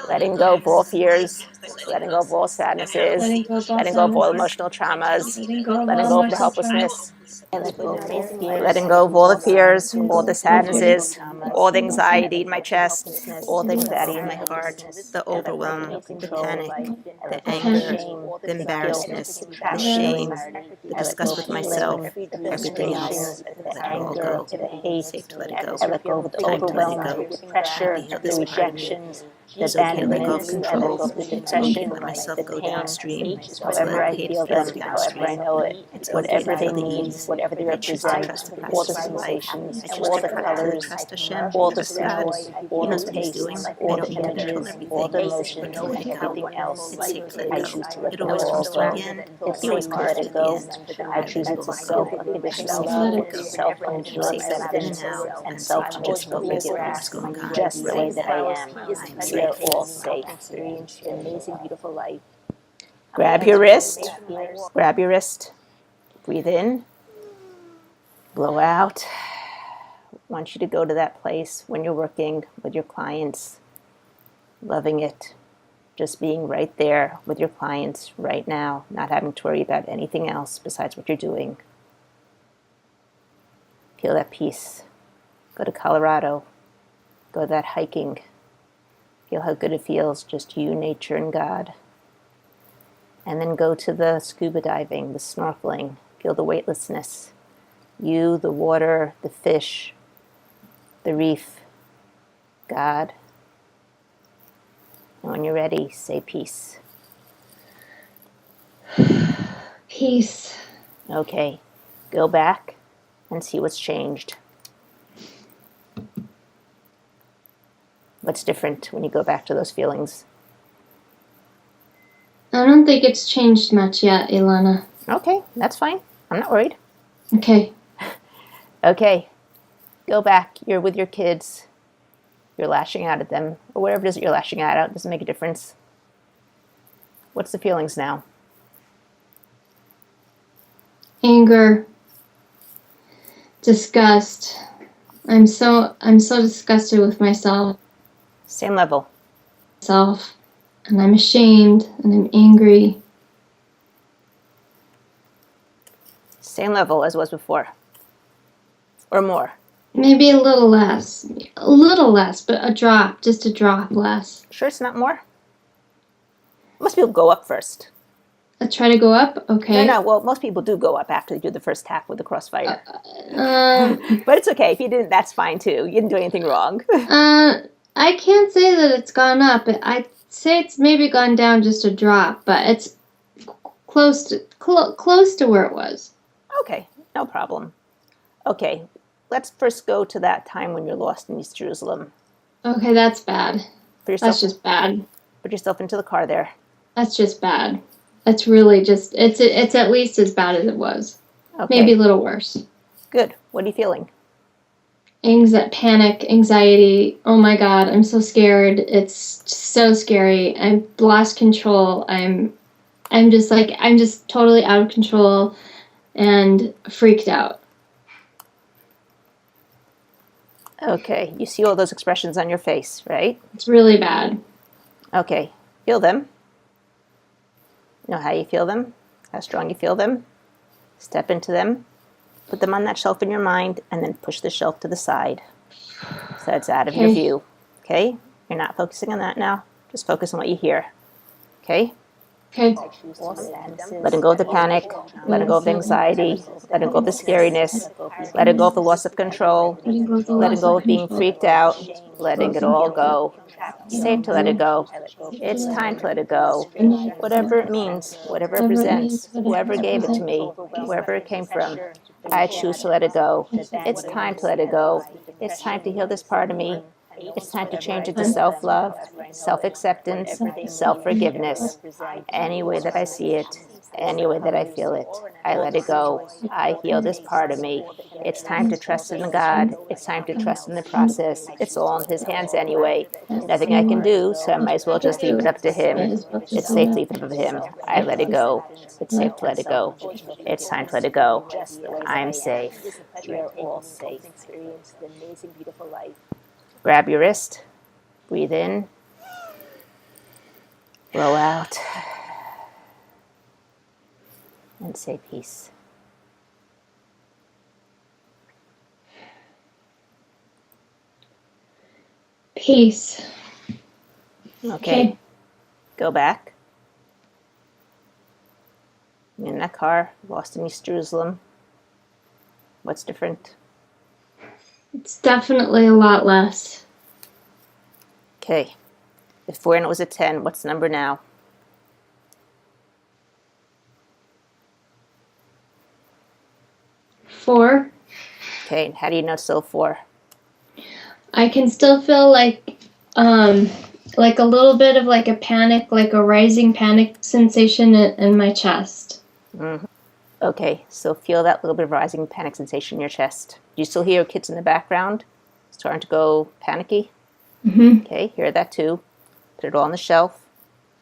Letting go of all fears, letting go of all sadnesses, letting go of all emotional traumas, letting go of the helplessness, letting go of all the fears, all the sadnesses, all the anxiety in my chest, all the anxiety in my heart, the overwhelm, the panic, the anger, the embarrassment, the shame, the disgust with myself, everything else. Let it all go. Safe to let it go. Time to let it go. Pressure, the rejections, the abandonment, the depression, let myself go downstream. however I feel them, however I know it, whatever they mean, whatever they represent, all the sensations, all the colors, all the smells, all the tastes, all the images, all the emotions, and everything else. I choose to let them all go. It's safe to let it go. I choose it to self-unconditional love, self-unconditional acceptance, and self-just forgive just the way that I am. We are all safe. Experience an amazing, beautiful life. Grab your wrist. Grab your wrist. Breathe in. Blow out. I want you to go to that place when you're working with your clients, loving it, just being right there with your clients right now, not having to worry about anything else besides what you're doing. Feel that peace. Go to Colorado. Go that hiking. Feel how good it feels, just you, nature, and God. And then go to the scuba diving, the snorkeling. Feel the weightlessness. You, the water, the fish, the reef, God. And when you're ready, say peace. Peace. Okay, go back and see what's changed. What's different when you go back to those feelings? I don't think it's changed much yet, Ilana. Okay, that's fine. I'm not worried. Okay. Okay, go back. You're with your kids. You're lashing out at them, or whatever it is that you're lashing out at. It doesn't make a difference. What's the feelings now? Anger. Disgust. I'm so disgusted with myself. Same level. And I'm ashamed and I'm angry. Same level as was before. Or more. Maybe a little less. A little less, but just a drop less. Sure it's not more? Most people go up first. Let's try to go up? Okay. No, well, most people do go up after they do the first tap with the Crossfire. But it's okay. If you didn't, that's fine too. You didn't do anything wrong. I can't say that it's gone up. I'd say it's maybe gone down just a drop, but it's close to where it was. Okay, no problem. Okay, let's first go to that time when you're lost in East Jerusalem. Okay, that's bad. That's just bad. Put yourself into the car there. That's just bad. That's really just, it's at least as bad as it was. Okay. Maybe a little worse. Good. What are you feeling? Panic, anxiety. Oh my God, I'm so scared. It's so scary. I've lost control. I'm I'm just totally out of control and freaked out. Okay, you see all those expressions on your face, right? It's really bad. Okay, feel them. Know how you feel them? How strong you feel them? Step into them. Put them on that shelf in your mind, and then push the shelf to the side so it's out of your view. Okay? You're not focusing on that now. Just focus on what you hear. Okay? Okay. Letting go of the panic, letting go of the anxiety, letting go of the scariness, letting go of the loss of control, letting go of being freaked out, letting it all go. It's safe to let it go. It's time to let it go. Whatever it means, whatever it presents, whoever gave it to me, wherever it came from, I choose to let it go. It's time to let it go. It's time to heal this part of me. It's time to change it to self-love, self-acceptance, self-forgiveness. Any way that I see it, any way that I feel it, I let it go. I heal this part of me. It's time to trust in God. It's time to trust in the process. It's all in His hands anyway. Nothing I can do, so I might as well just leave it up to Him. It's safe to leave it up to Him. I let it go. It's safe to let it go. It's time to let it go. I'm safe. We're all safe. Experience the amazing, beautiful life. Grab your wrist. Breathe in. Blow out. And say peace. Peace. Okay. Go back. In that car, lost in East Jerusalem. What's different? It's definitely a lot less. Okay. Before and it was a 10, what's the number now? 4. Okay, and how do you know it's still 4? I can still feel like a little bit of like a panic, like a rising panic sensation in my chest. Mm-hmm. Okay, so feel that little bit of rising panic sensation in your chest. Do you still hear your kids in the background starting to go panicky? Mm-hmm. Okay, hear that too. Put it all on the shelf.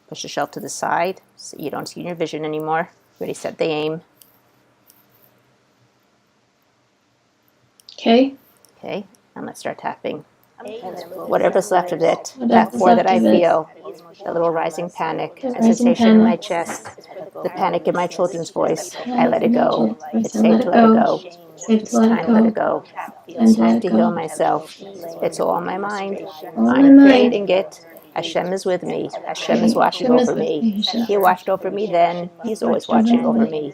Push the shelf to the side so you don't see in your vision anymore. Ready, set the aim. Okay. Okay, and let's start tapping. Whatever's left of it, that 4 that I feel, that little rising panic, a sensation in my chest, the panic in my children's voice, I let it go. It's safe to let it go. It's time to let it go. It's time to heal myself. It's all in my mind. I'm creating it. Hashem is with me. Hashem is watching over me. He watched over me then. He's always watching over me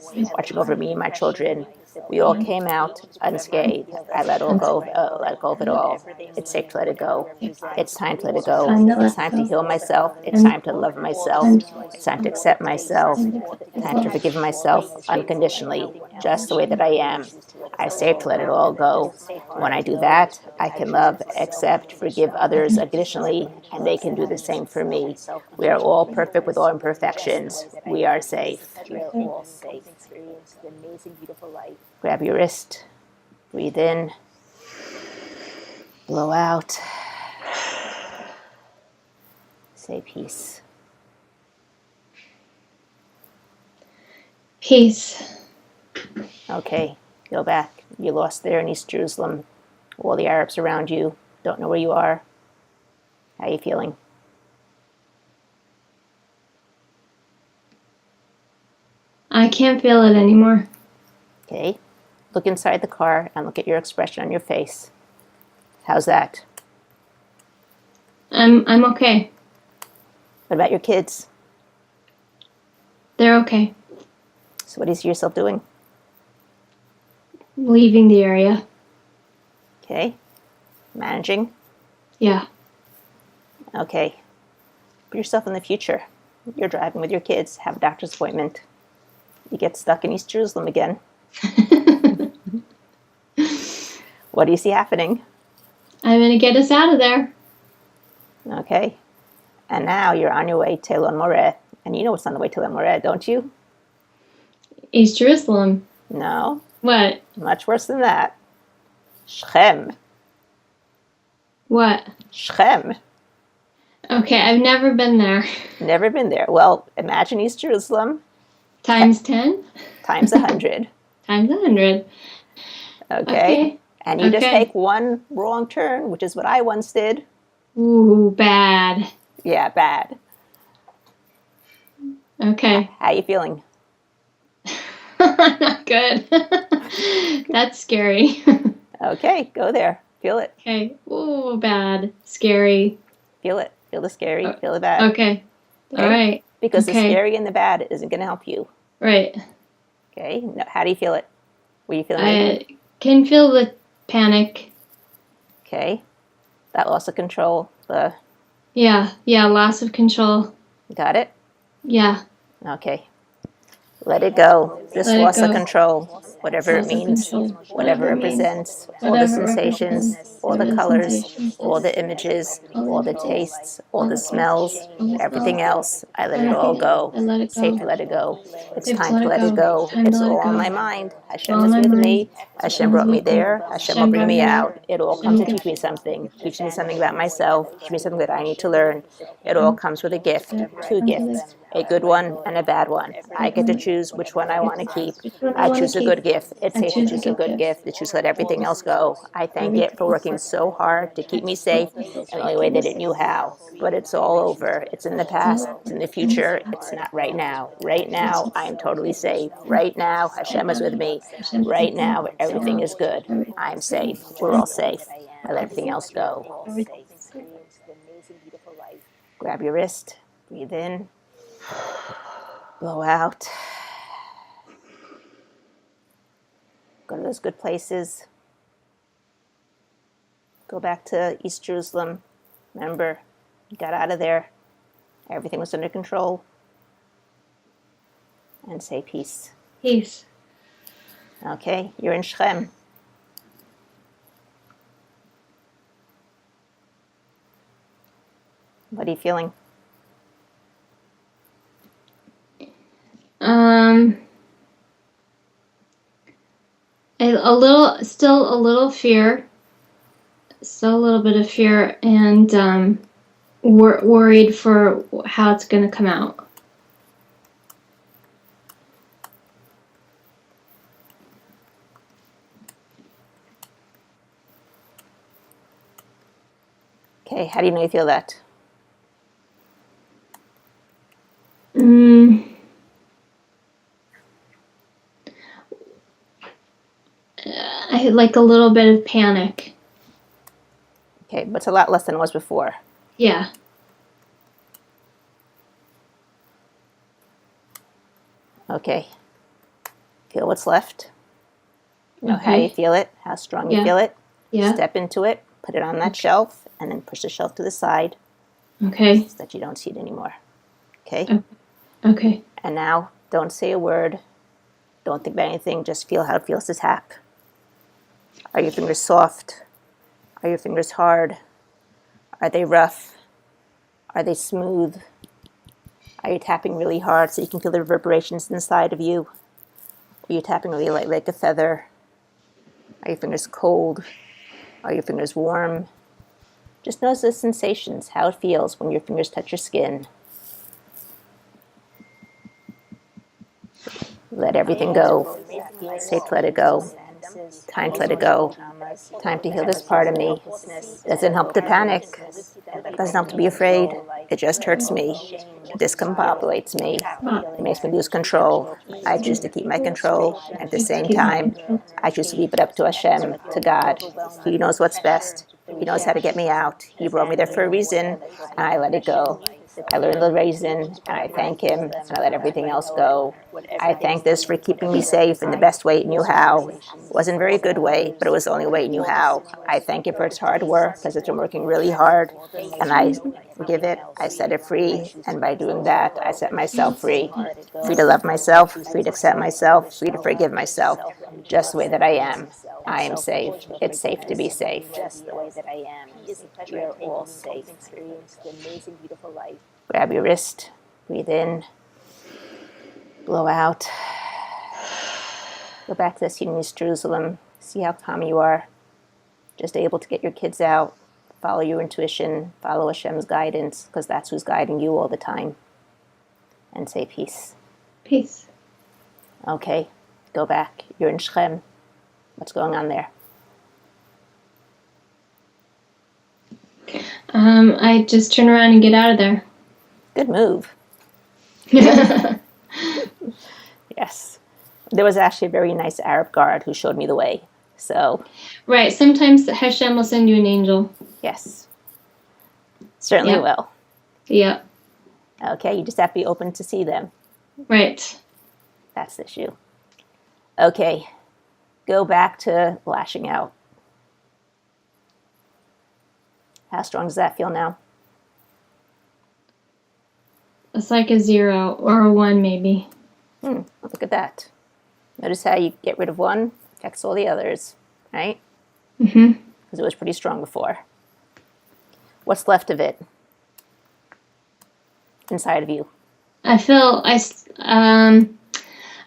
and my children. We all came out unscathed. I let go of it all. It's safe to let it go. It's time to let it go. It's time to heal myself. It's time to love myself. It's time to accept myself. Time to forgive myself unconditionally, just the way that I am. I safe to let it all go. When I do that, I can love, accept, forgive others unconditionally, and they can do the same for me. We are all perfect with all imperfections. We are safe. We're all safe. Experience the amazing, beautiful life. Grab your wrist. Breathe in. Blow out. Say peace. Peace. Okay, go back. You're lost there in East Jerusalem. All the Arabs around you don't know where you are. How are you feeling? I can't feel it anymore. Okay, look inside the car and look at your expression on your face. How's that? I'm okay. What about your kids? They're okay. So what do you see yourself doing? Leaving the area. Okay, managing? Yeah. Okay, put yourself in the future. You're driving with your kids, have a doctor's appointment. You get stuck in East Jerusalem again. What do you see happening? I'm going to get us out of there. Okay. And now you're on your way to Elanan Michelson. And you know what's on the way to Elanan Michelson, don't you? East Jerusalem. No. What? Much worse than that. Shechem. What? Shechem. Okay, I've never been there. Never been there. Well, imagine East Jerusalem. Times 10? Times 100. Times 100. Okay? And you just Okay. take one wrong turn, which is what I once did. Ooh, bad. Yeah, bad. Okay. How are you feeling? Not good. That's scary. Okay, go there. Feel it. Okay. Ooh, bad. Scary. Feel it. Feel the scary. Feel the bad. Okay. All right. Because the Okay. scary and the bad isn't going to help you. Right. Okay? No, how do you feel it? Were you feeling I it? can feel the panic. Okay. That loss of control. Yeah. Loss of control. Got it? Yeah. Okay. Let it go. This Let it loss of go. control, whatever it Loss of means, control. whatever it it means. represents, all the Whatever it sensations, represents. all the All colors, sensations, all the images, all the tastes, all the smells, all the everything smells, else, I let it all go. I let it It's safe go. to let it go. It's Safe to time let to it let it go. go. Time to It's let all it on go. my mind. It's Hashem all in is my with mind. me. Hashem brought me there. Hashem will bring me out. It all comes to teach me something. Teach me something about myself. Teach me something that I need to learn. It all comes with a gift. Two gifts. A good one and a bad one. I get to choose which one I want to keep. I choose a good gift. It's safe to choose a good gift. To choose to let everything else go. I thank it for working so hard to keep me safe in the only way that it knew how. But it's all over. It's in the past. It's in the future. It's not right now. Right now, I am totally safe. Right now, Hashem is with me. Right now, everything is good. I'm safe. We're all safe. I let everything else go. Grab your wrist. Breathe in. Blow out. Go to those good places. Go back to East Jerusalem. Remember, you got out of there. Everything was under control. And say peace. Peace. Okay, you're in Shrem. What are you feeling? Still a little fear. Still a little bit of fear, and worried for how it's going to come out. Okay, how do you know you feel that? I had like a little bit of panic. Okay, but it's a lot less than it was before. Yeah. Okay. Feel what's left. You know how you feel it, how strong you feel it. Yeah. Step into it, put it on that shelf, and then push the shelf to the side. Okay. So that you don't see it anymore. Okay? Okay. And now, don't say a word. Don't think about anything. Just feel how it feels to tap. Are your fingers soft? Are your fingers hard? Are they rough? Are they smooth? Are you tapping really hard so you can feel the reverberations inside of you? Are you tapping really light like a feather? Are your fingers cold? Are your fingers warm? Just notice the sensations, how it feels when your fingers touch your skin. Let everything go. Safe to let it go. Time to let it go. Time to heal this part of me. Doesn't help to panic. Doesn't help to be afraid. It just hurts me. It discombobulates me. It makes me lose control. I choose to keep my control. At the same time, I choose to leave it up to Hashem, to God. He knows what's best. He knows how to get me out. He brought me there for a reason, and I let it go. I learned the reason, and I thank him, and I let everything else go. I thank this for keeping me safe in the best way it knew how. It wasn't a very good way, but it was the only way it knew how. I thank it for its hard work, because it's been working really hard, and I forgive it, I set it free, and by doing that, I set myself free. Free to love myself, free to accept myself, free to forgive myself, just the way that I am. I am safe. It's safe to be safe. Just the way that I am. We're all safe. Experience the amazing, beautiful life. Grab your wrist, breathe in, blow out. Go back to that seat in East Jerusalem. See how calm you are. Just able to get your kids out. Follow your intuition. Follow Hashem's guidance, because that's who's guiding you all the time. And say peace. Peace. Okay, go back. You're in Shechem. What's going on there? I just turn around and get out of there. Good move. Yes. There was actually a very nice Arab guard who showed me the way. So, Right. Sometimes Hashem will send you an angel. yes. Certainly Yep. will. Yep. Okay, you just have to be open to see them. Right. That's the issue. Okay, go back to lashing out. How strong does that feel now? It's like a 0 or a 1 maybe. Look at that. Notice how you get rid of one, affects all the others, right? Mm-hmm. Because it was pretty strong before. What's left of it inside of you? I feel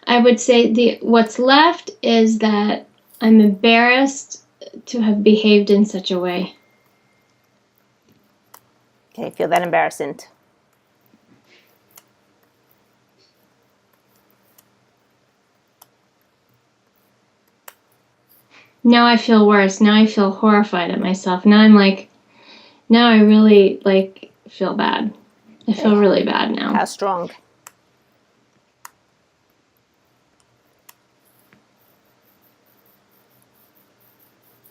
I would say what's left is that I'm embarrassed to have behaved in such a way. Okay, feel that embarrassment. Now I feel worse. Now I feel horrified at myself. Now I really feel bad. I feel really bad now. How strong?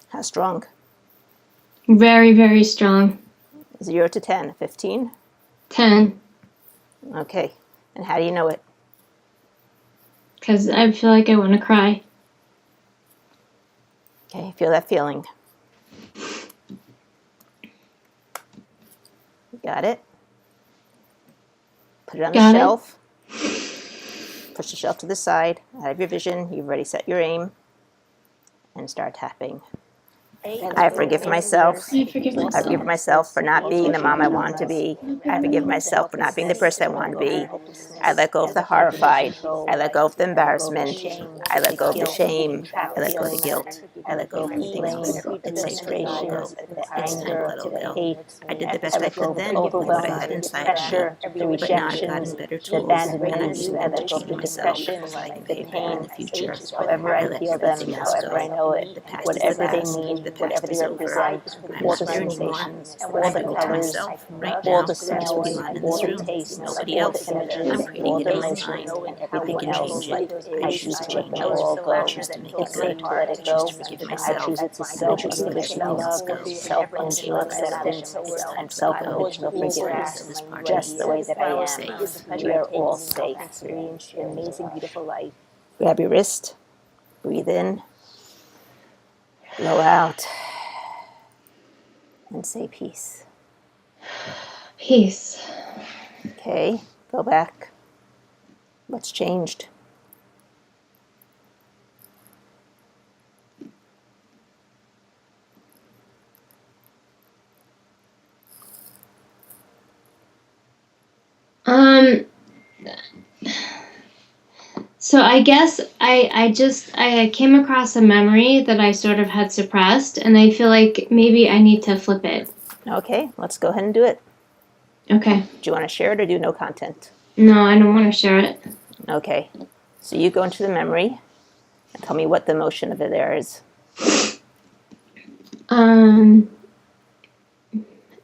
How strong? Very, very strong. 0 to 10, 15? 10. Okay, and how do you know it? Because I feel like I want to cry. Okay, feel that feeling. You got it? Put it on the shelf. Push the shelf to the side, out of your vision. You've already set your aim. And start tapping. I forgive myself. I forgive myself. I forgive myself for not being the mom I want to be. I forgive myself for not being the person I want to be. I let go of the horrified. I let go of the embarrassment. I let go of the shame. I let go of the guilt. I let go of everything else. It's safe to let all go. It's time to let all go. I did the best I could then with what I had inside of me. But now I've gotten better tools, and I'm using them to change myself so I can behave better in the future. However I feel them, however I know it, The past whatever they is the mean, past. The whatever past they is over. represent, I'm all not the there anymore. sensations, I all the owe it to colors, myself right all now. the There's smells, only in all this the room. tastes, Nobody all the else. images, I'm creating all it the in my emotions, mind. and I everything can else. change it. I I choose choose to to let change them it. all I go. choose to make it It's safe good. to let I it choose go. to forgive I myself. choose it to I choose to let self-unconditional everything else love, go. It's self-unconditional time to let go. acceptance, It's time and to let go. self-unconditional It's time to forgiveness, feel this part just the way that I am. safe. We are all safe. Experience your amazing, beautiful life. Grab your wrist. Breathe in. Blow out. And say peace. Peace. Okay, go back. What's changed? So I guess I came across a memory that I sort of had suppressed, and I feel like maybe I need to flip it. Okay, let's go ahead and do it. Okay. Do you want to share it or do no content? No, I don't want to share it. Okay, so you go into the memory and tell me what the emotion of it there is.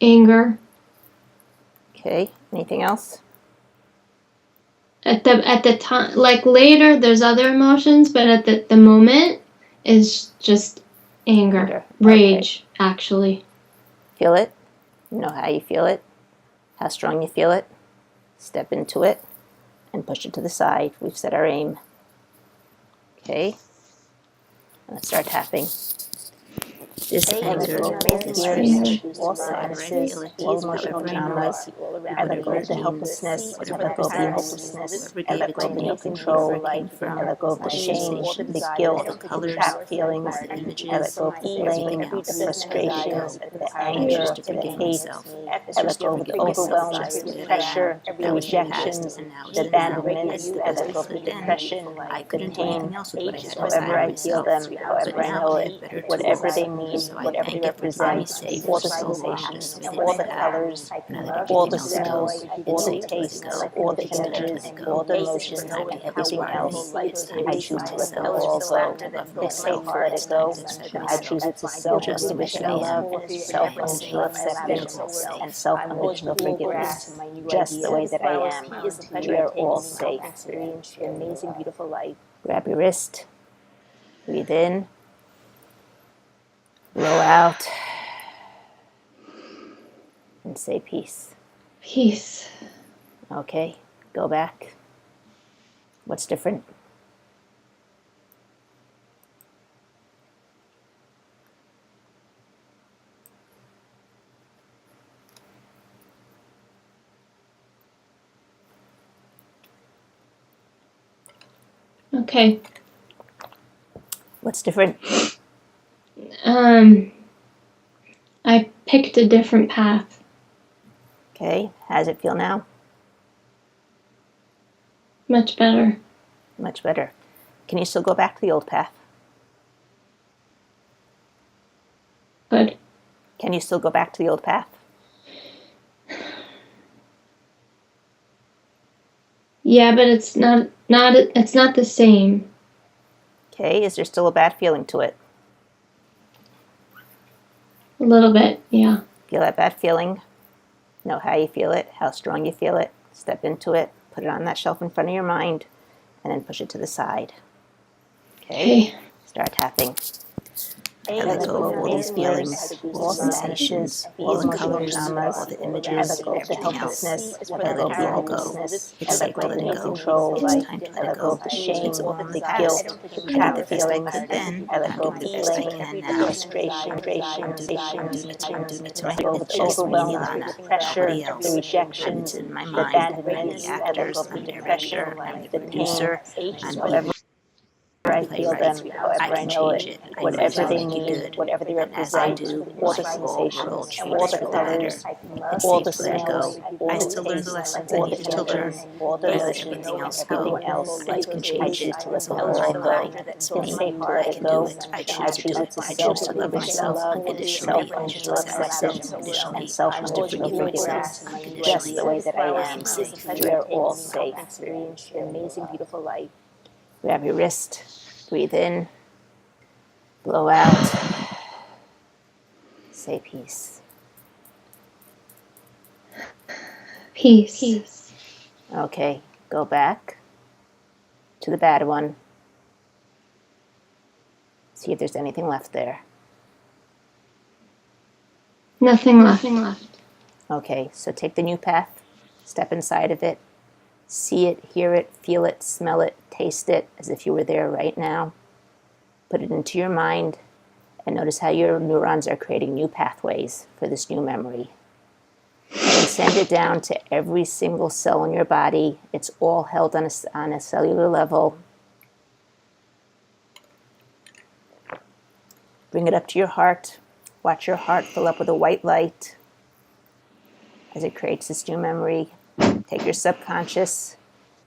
Anger. Okay, anything else? At the time, like later, there's other emotions, but at the moment, is just anger. Rage, actually. Feel it. You know how you feel it, how strong you feel it. Step into it and push it to the side. We've set our aim. Okay, let's start tapping. This anger, this rage, all however I sadnesses, feel it, all emotional however I know traumas. it, I let go whatever of it the means, helplessness, I whatever let go of the represents, hopelessness, whoever I gave let it go to of the me, no wherever control, it came from, I let go of the the shame, sensations, the guilt, the the colors, trapped feelings, the images, I let go of the everything blame, else. the I let frustrations, go. the I choose anger, to the forgive hate, myself. I let go of the overwhelm, Just the the way I pressure, am. the That was in the past, rejections, and now it's the the now. abandonment, I did the I best let I go of the could then. depression, I the couldn't do pain, anything else with what I had inside however of I feel myself. them, But however I now know I it, have better tools. whatever whatever they mean, So I whatever they thank it for keeping me represent, safe all for the so long, sensations, just with all it the that. colors, Now that all everything the else goes, smells, it's all the safe to let it tastes, go. all the It's better to images, let it all go. the It's emotions, time to let this everything part of me. else. It's time I to choose heal to let them myself. all It's go. time to love It's safe myself. to let It's it time go. to accept I myself choose it to self just the way that I unconditional am. love, self I'm safe. unconditional acceptance, You're all and safe. self unconditional forgiveness, just the way that I am. We are all safe. Experience your amazing, beautiful life. Grab your wrist, breathe in, blow out, and say peace. Peace. Okay, go back. What's different? Okay. What's different? I picked a different path. Okay, how does it feel now? Much better. Much better. Can you still go back to the old path? Good. Can you still go back to the old path? Yeah, but it's not the same. Okay, is there still a bad feeling to it? A little bit, yeah. Feel that bad feeling? Know how you feel it, how strong you feel it. Step into it, put it on that shelf in front of your mind, and then push it to the side. Okay? Start tapping. I let go of all these feelings, all sensations, all the colors, all the images, everything else. I let it all go. It's safe to let it go. It's time to let it go. It's all in the past. I did the best I could then, and I'm doing the best I can now. I'm doing it to my, it's just me and Ilana. Nobody else. I'm in my mind. I'm the actors. I'm the director. I'm the producer. I'm me. I Play feel them, right. I however I can know change it, it. I know whatever how to they make it mean, good. whatever they And as I represent, do, all the life will sensations, change all the for the better. colors, It's all safe the to let it smells, go. all I the still learn the tastes, lessons I all the needed to learn, images, all the but I let emotions, everything else everything go. else. I can I change choose it. to let It's them all in all my go. mind. That's It's me. safe to let I it can do go. it. I I choose to choose do it it. to I choose to self love unconditional myself love, unconditionally. self I choose unconditional to accept myself acceptance, unconditionally. and self I choose to unconditional forgive myself forgiveness, just unconditionally. the way that I I am. am safe. We are all safe. Experience your amazing, beautiful life. Grab your wrist, breathe in, blow out, say peace. Peace. Okay, go back to the bad one. See if there's anything left there. Nothing left. Okay, so take the new path, step inside of it, see it, hear it, feel it, smell it, taste it as if you were there right now. Put it into your mind and notice how your neurons are creating new pathways for this new memory. And send it down to every single cell in your body. It's all held on a cellular level. Bring it up to your heart. Watch your heart fill up with a white light as it creates this new memory. Take your subconscious,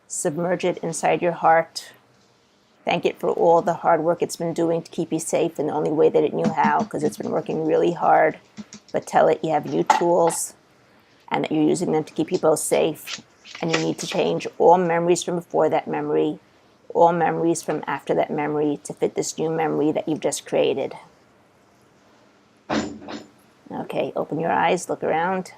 submerge it inside your heart. Thank it for all the hard work it's been doing to keep you safe in the only way that it knew how, because it's been working really hard. But tell it you have new tools and that you're using them to keep you both safe. And you need to change all memories from before that memory, all memories from after that memory to fit this new memory that you've just created. Okay, open your eyes, look around.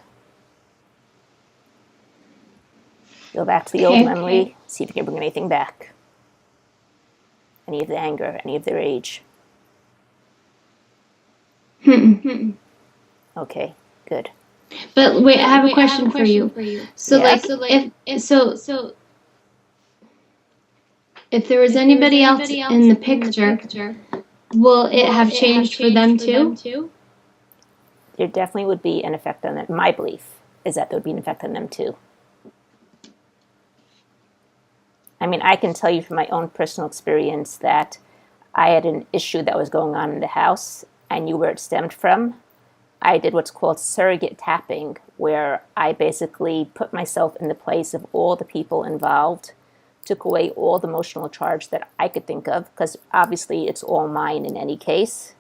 Go back to the old memory, see if you can bring anything back. Any of the anger, any of the rage. Okay, good. But wait, I have a question for you. So if there was anybody else in the picture, will it have changed for them too? There definitely would be an effect on them. My belief is that there would be an effect on them too. I mean, I can tell you from my own personal experience that I had an issue that was going on in the house. I knew where it stemmed from. I did what's called surrogate tapping, where I basically put myself in the place of all the people involved, took away all the emotional charge that I could think of, because obviously it's all mine in any case.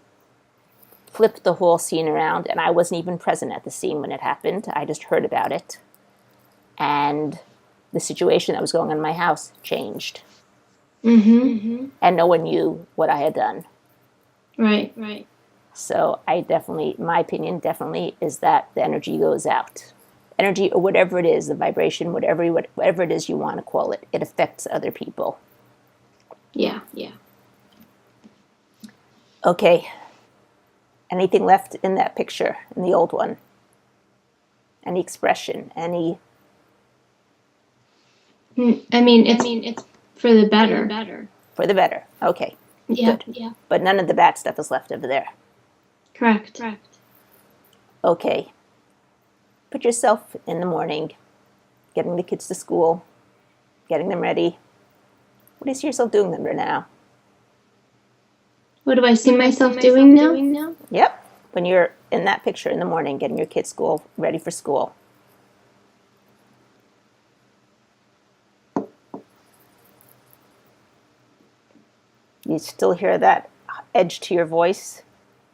flipped the whole scene around, and I wasn't even present at the scene when it happened. I just heard about it. And the situation that was going on in my house changed. And no one knew what I had done. Right. So my opinion definitely is that the energy goes out. Energy, or whatever it is, the vibration, whatever it is you want to call it, it affects other people. Yeah. Okay. Anything left in that picture, in the old one? Any expression? Any? I mean, it's for the better. For the better. Okay. Yeah. Good. Yeah. But none of the bad stuff is left over there. Correct. Okay. Put yourself in the morning, getting the kids to school, getting them ready. What do you see yourself doing under now? What do I see myself doing now? Yep. When you're in that picture in the morning, getting your kids ready for school. You still hear that edge to your voice,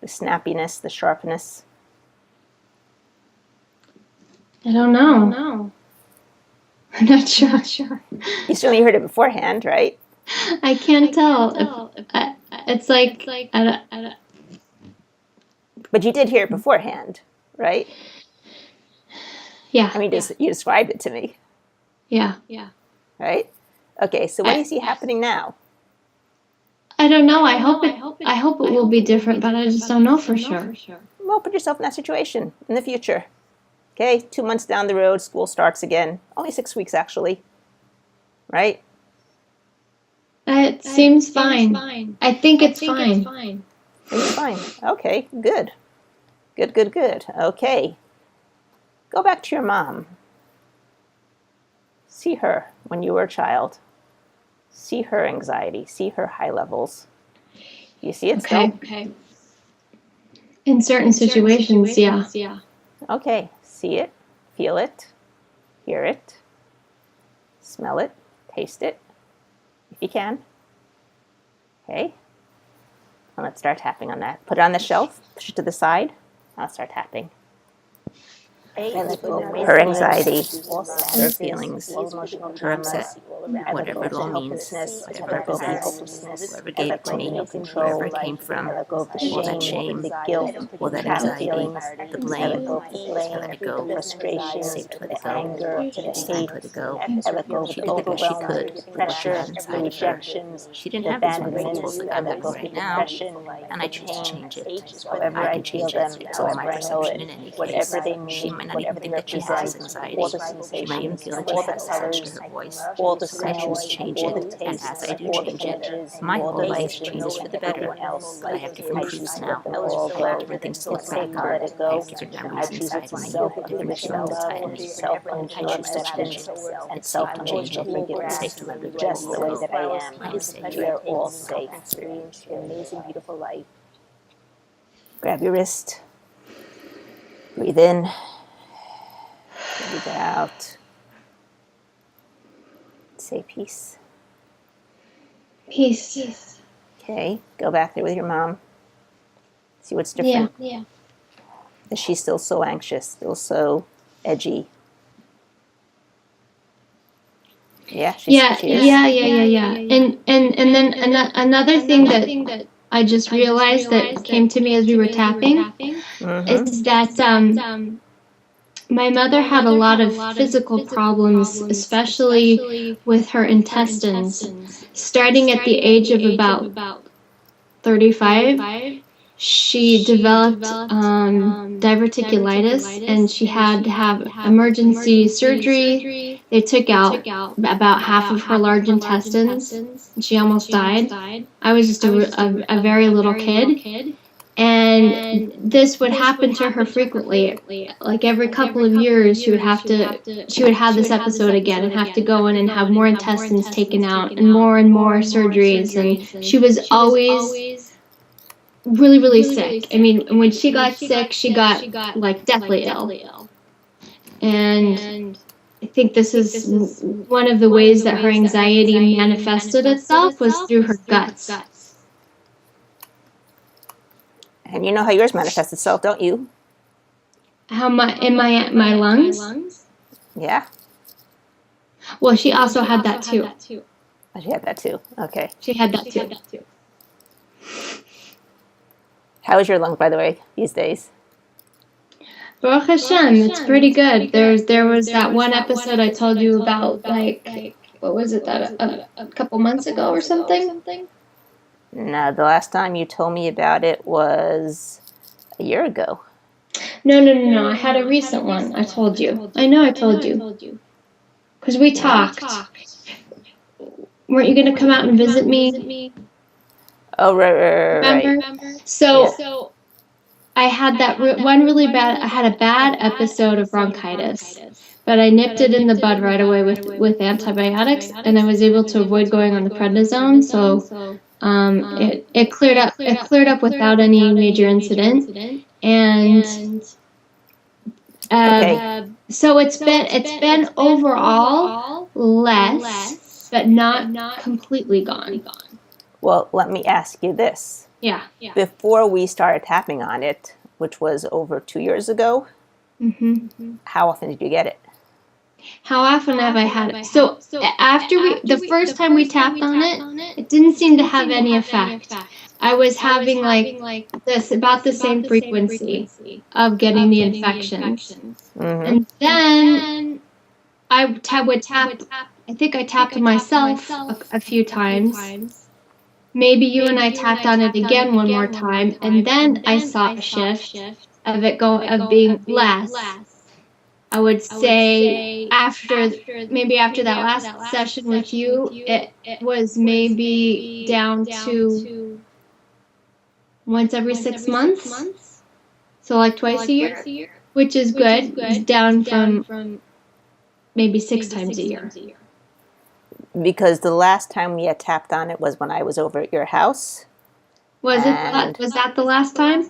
the snappiness, the sharpness? I don't know. I'm not sure. You certainly heard it beforehand, right? I can't tell. It's like But you did hear it beforehand, right? Yeah. I mean, you described it to me. Yeah. Right? Okay, so what do you see happening now? I don't know. I hope it will be different, but I just don't know for sure. Well, put yourself in that situation in the future. Okay, 2 months down the road, school starts again. Only 6 weeks, actually. Right? It seems fine. I think it's fine. It's fine. Okay, good. Good. Okay. Go back to your mom. See her when you were a child. See her anxiety. See her high levels. You see it still? Okay. In certain situations, yeah. Okay. See it, feel it, hear it, smell it, taste it, if you can. Okay. And let's start tapping on that. Put it on the shelf, push it to the side. I'll start tapping. Her anxiety, her feelings, her upset, whatever it all means, whatever it represents, whoever gave it to me, wherever it came from, all that shame, all that anxiety, the blame, let it go, safe to let it go, it's time to let it go. She did the best she could with what she had inside of her. She didn't have these wonderful tools that I'm having right now, and I choose to change it. I can change it. It's all my perception in any case. She might not even think that she has anxiety. She might even feel that she has this edge to her voice. I choose to change it, and as I do change it, my whole life changes for the better. I have different proofs now. I have different things to look back on. I have different memories inside me, different feelings inside of me. I choose to change it. It's safe to change it. It's safe to let it just the way that I am. I am safe. We are all safe. Experience your amazing, beautiful life. Grab your wrist. Breathe in. Breathe out. Say peace. Peace. Okay, go back there with your mom. See what's different. Yeah. Is she still so anxious? Still so edgy? Yeah, she is. Yeah. And then another thing that I just realized that came to me as we were tapping is that my mother had a lot of physical problems, especially with her intestines. Starting at the age of about 35, she developed diverticulitis, and she had to have emergency surgery. They took out about half of her large intestines, and she almost died. I was just a very little kid. And this would happen to her frequently. Like every couple of years, she would have this episode again and have to go in and have more intestines taken out and more surgeries. And she was always really, really sick. I mean, when she got sick, she got like deathly ill. And I think this is one of the ways that her anxiety manifested itself was through her guts. And you know how yours manifests itself, don't you? How my lungs? Yeah. Well, she also had that too. Oh, she had that too. Okay. She had that too. How is your lung, by the way, these days? Baruch Hashem, it's pretty good. There was that one episode I told you about, like, what was it, that a couple months ago or something? No, the last time you told me about it was a year ago. No. I had a recent one. I told you. I know I told you. Because we talked. Weren't you going to come out and visit me? Oh, right. Remember? So I had that one really bad. I had a bad episode of bronchitis, but I nipped it in the bud right away with antibiotics, and I was able to avoid going on the prednisone. So it cleared up. It cleared up without any major incident, and so it's been overall less, but not completely gone. Well, let me ask you this. Yeah. Before we started tapping on it, which was over 2 years ago, how often did you get it? How often have I had it? So after the first time we tapped on it, it didn't seem to have any effect. I was having like this about the same frequency of getting the infections, and then I would tap. I think I tapped myself a few times. Maybe you and I tapped on it again one more time, and then I saw a shift of it being less. I would say after that last session with you, it was maybe down to once every 6 months. So like twice a year, which is good. It's down from maybe 6 times a year. Because the last time we had tapped on it was when I was over at your house. Was that the last time?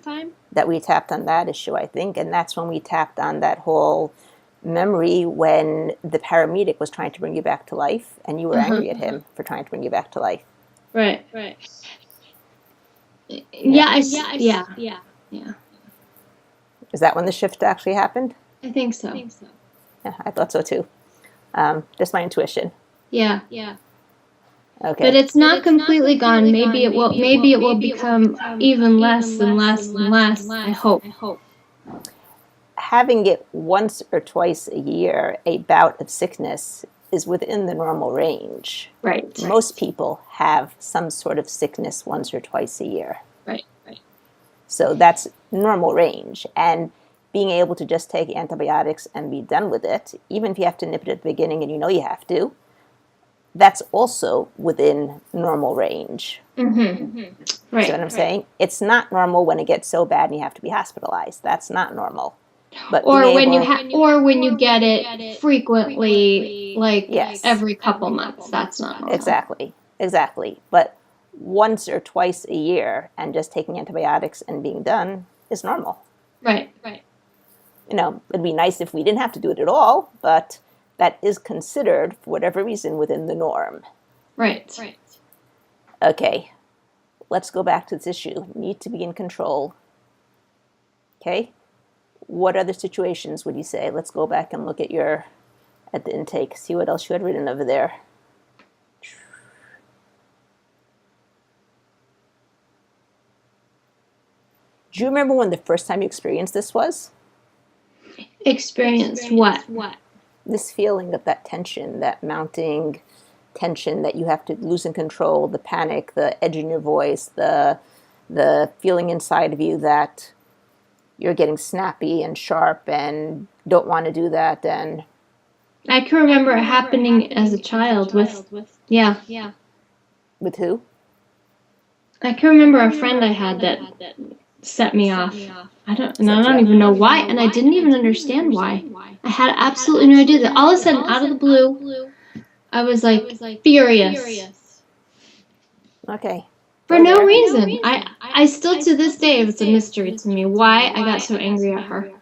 That we tapped on that issue, I think. And that's when we tapped on that whole memory when the paramedic was trying to bring you back to life and you were angry at him for trying to bring you back to life. Right. Yeah. Is that when the shift actually happened? I think so. Yeah, I thought so too. Just my intuition. Yeah. Okay. But it's not completely gone. Maybe it will become even less and less and less, I hope. Having it once or twice a year, a bout of sickness, is within the normal range. Right. Most people have some sort of sickness once or twice a year. Right. So that's normal range. And being able to just take antibiotics and be done with it, even if you have to nip it at the beginning and you know you have to, that's also within normal range. Right. See what I'm saying? It's not normal when it gets so bad and you have to be hospitalized. That's not normal. But or when you get it frequently, like every couple months. That's not normal. Exactly. But once or twice a year and just taking antibiotics and being done is normal. Right. You know, it'd be nice if we didn't have to do it at all, but that is considered, for whatever reason, within the norm. Right. Okay, let's go back to this issue. Need to be in control. Okay, what other situations would you say? Let's go back and look at the intake, see what else you had written over there. Do you remember when the first time you experienced this was? Experienced what? This feeling of that tension, that mounting tension that you have to lose in control, the panic, the edge in your voice, the feeling inside of you that you're getting snappy and sharp and don't want to do that. And I can remember it happening as a child with. With who? I can remember a friend I had that set me off. I don't even know why, and I didn't even understand why. I had absolutely no idea that all of a sudden, out of the blue, I was like furious. Okay. For no reason. I still to this day, it's a mystery to me why I got so angry at her.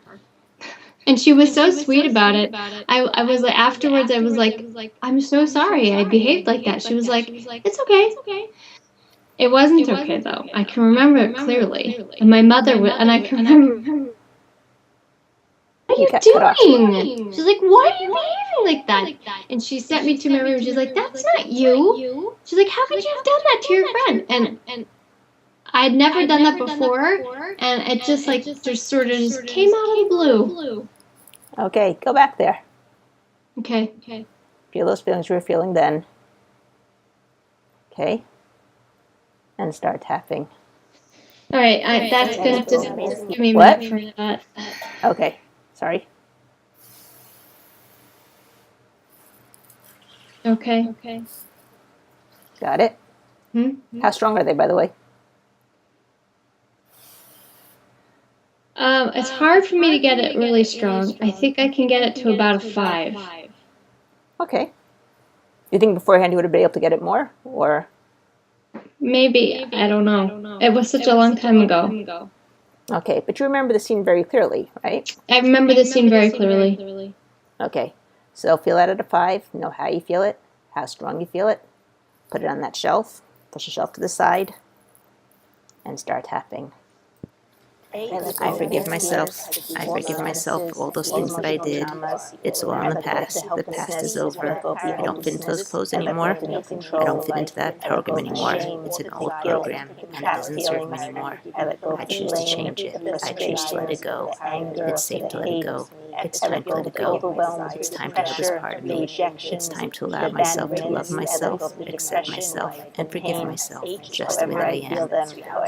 And she was so sweet about it. I was like, afterwards, I was like, I'm so sorry I behaved like that. She was like, it's okay. It wasn't okay though. I can remember it clearly. And my mother would, and I can remember. What You are got you cut off. doing? She's like, why are you behaving like that? And she sent me to my room. She's like, that's not you. She's like, how could you have done that to your friend? And I'd never done that before, and it just like just sort of just came out of the blue. Okay, go back there. Okay. Feel those feelings you were feeling then. Okay. And start tapping. All right, that's gonna just give me a What? minute for that. Okay. Sorry. Okay. Got it? How strong are they, by the way? It's hard for me to get it really strong. I think I can get it to about a 5. Okay. You think beforehand you would have been able to get it more? Or? Maybe. I don't know. It was such a long time ago. Okay, but you remember the scene very clearly, right? I remember the scene very clearly. Okay. So feel that at a 5. Know how you feel it, how strong you feel it. Put it on that shelf. Push the shelf to the side. And start tapping. I forgive myself. I forgive myself for all those things that I did. It's all in the past. The past is over. I don't fit into those clothes anymore. I don't fit into that program anymore. It's an old program, and it doesn't serve me anymore. I choose to change it. I choose to let it go. It's safe to let it go. It's time to let it go. It's time to heal this part of me. It's time to allow myself to love myself, accept myself, and forgive myself just the way that I am.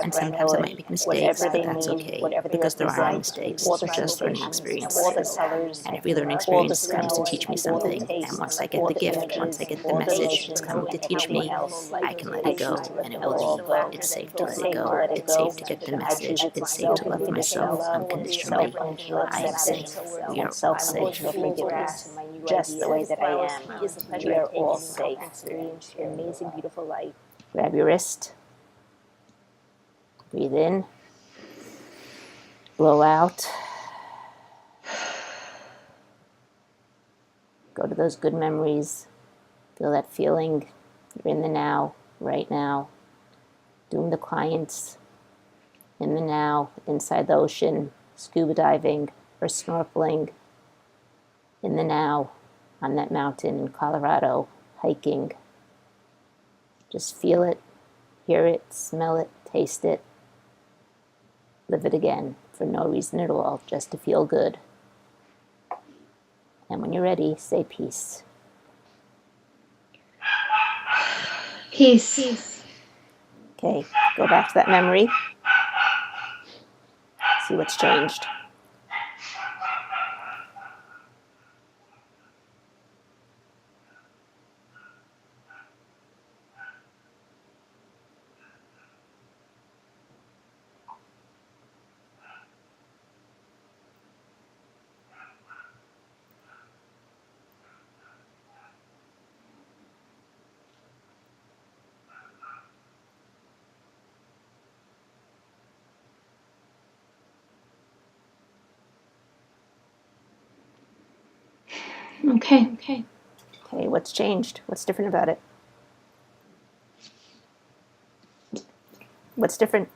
And sometimes I might make mistakes, but that's okay. Because there are mistakes, just learning experiences. And every learning experience comes to teach me something. And once I get the gift, once I get the message it's coming to teach me, I can let it go, and it will be. It's safe to let it go. It's safe to get the message. It's safe to love myself unconditionally. I am safe. We are all safe. Just the way that I am. We are all safe. Experience your amazing, beautiful life. Grab your wrist. Breathe in. Blow out. Go to those good memories. Feel that feeling. You're in the now, right now. Doing the clients in the now, inside the ocean, scuba diving or snorkeling. In the now, on that mountain in Colorado, hiking. Just feel it, hear it, smell it, taste it. Live it again. For no reason at all, just to feel good. And when you're ready, say peace. Peace. Okay, go back to that memory. See what's changed. Okay. Okay, what's changed? What's different about it? What's different?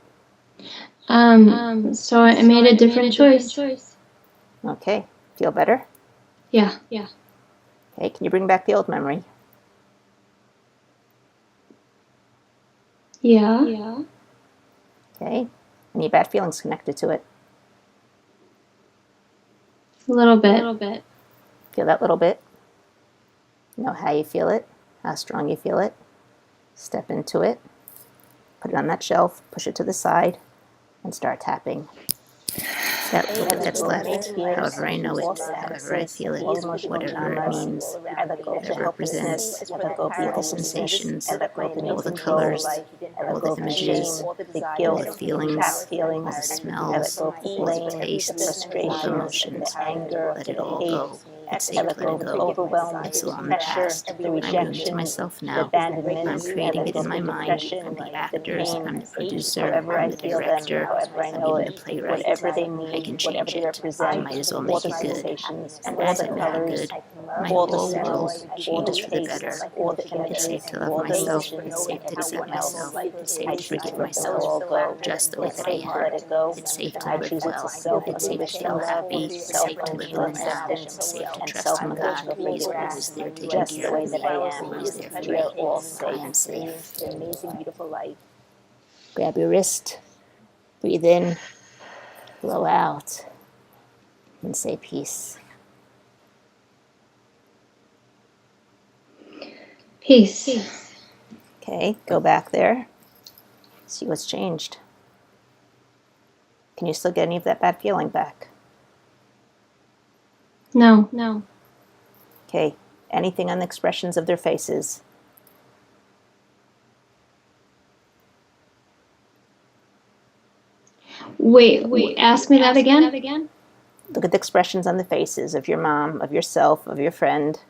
So I made a different choice. Okay, feel better? Yeah. Okay, can you bring back the old memory? Yeah. Okay, any bad feelings connected to it? A little bit. Feel that little bit. Know how you feel it, how strong you feel it. Step into it. Put it on that shelf, push it to the side, and start tapping. That little bit that's left, however I know it, however I feel it, whatever it means, whatever it represents, all the sensations, all the colors, all the images, all the feelings, all the smells, all the tastes, all the emotions. Let it all go. It's safe to let it go. It's all in the past. I'm doing it to myself now. I'm creating it in my mind. I'm the actors, I'm the producer, I'm the director, I'm even the playwright. I can change it. I might as well make it good. And as I make it good, my whole world changes for the better. It's safe to love myself. It's safe to accept myself. It's safe to forgive myself just the way that I am. It's safe to live well. It's safe to feel happy. It's safe to live in the now. It's safe to trust in God. He's always there taking care of me. Always there for me. I am safe. Grab your wrist. Breathe in. Blow out. And say peace. Peace. Okay, go back there. See what's changed. Can you still get any of that bad feeling back? No. Okay, anything on the expressions of their faces? Wait, ask me that again? Look at the expressions on the faces of your mom, of yourself, of your friend,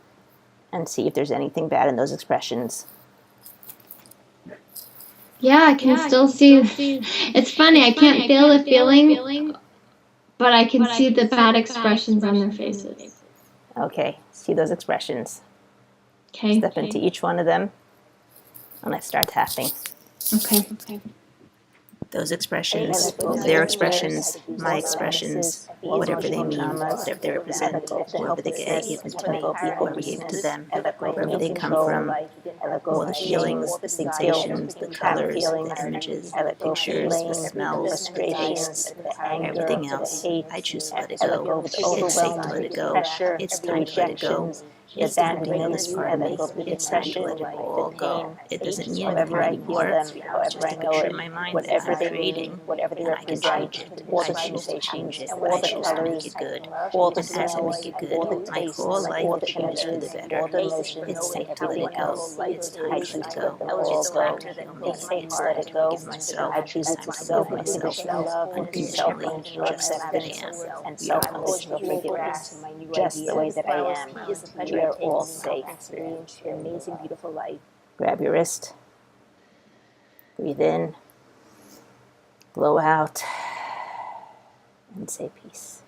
and see if there's anything bad in those expressions. Yeah, I can still see. It's funny, I can't feel the feeling, but I can see the bad expressions on their faces. Okay, see those expressions. Okay. Step into each one of them, and let's start tapping. Okay. Those expressions, their expressions, my expressions, whatever they mean, whatever they represent, whoever they gave it to me, whoever gave it to them, wherever they come from, all the feelings, the sensations, the colors, the images, the pictures, the smells, the tastes, everything else. I choose to let it go. It's safe to let it go. It's time to let it go. It's time to heal this part of me. It's time to let it all go. It doesn't mean anything anymore. It's just a picture in my mind that I'm creating, and I can change it. I choose to change it. I choose to make it good. And as I make it good, my whole life changes for the better. It's safe to let it go. It's time to let go. It's time to heal me. It's time to forgive myself. It's time to love myself unconditionally, just the way I am. We are unconditional. Just the way that I am. We are all safe. Grab your wrist. Breathe in. Blow out. And say peace.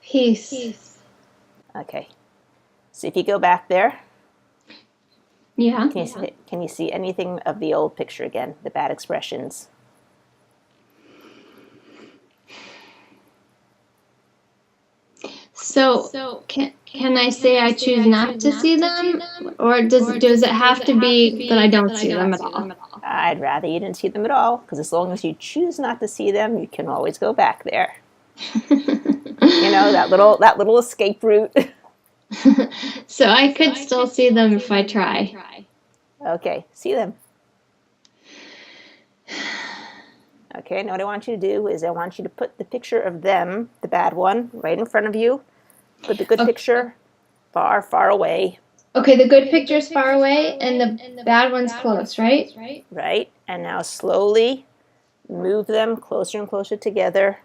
Peace. Okay. So if you go back there, Yeah. can you see anything of the old picture again, the bad expressions? So can I say I choose not to see them, or does it have to be that I don't see them at all? I'd rather you didn't see them at all, because as long as you choose not to see them, you can always go back there. You know, that little escape route. So I could still see them if I try. Okay, see them. Okay, now what I want you to do is I want you to put the picture of them, the bad one, right in front of you. Put the good picture far, far away. Okay, the good picture's far away and the bad one's close, right? Right, and now slowly move them closer and closer together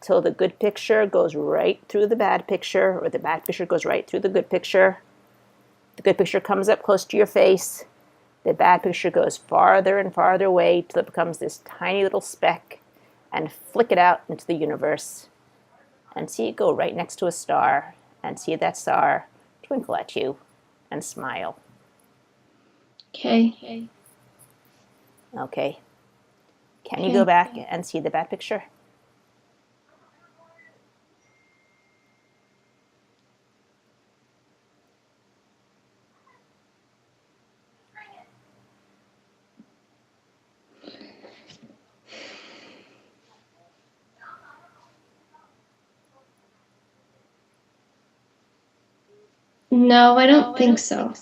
till the good picture goes right through the bad picture, or the bad picture goes right through the good picture. The good picture comes up close to your face. The bad picture goes farther and farther away till it becomes this tiny little speck, and flick it out into the universe. And see it go right next to a star, and see that star twinkle at you and smile. Okay. Okay. Can you go back and see the bad picture? No, I don't think so.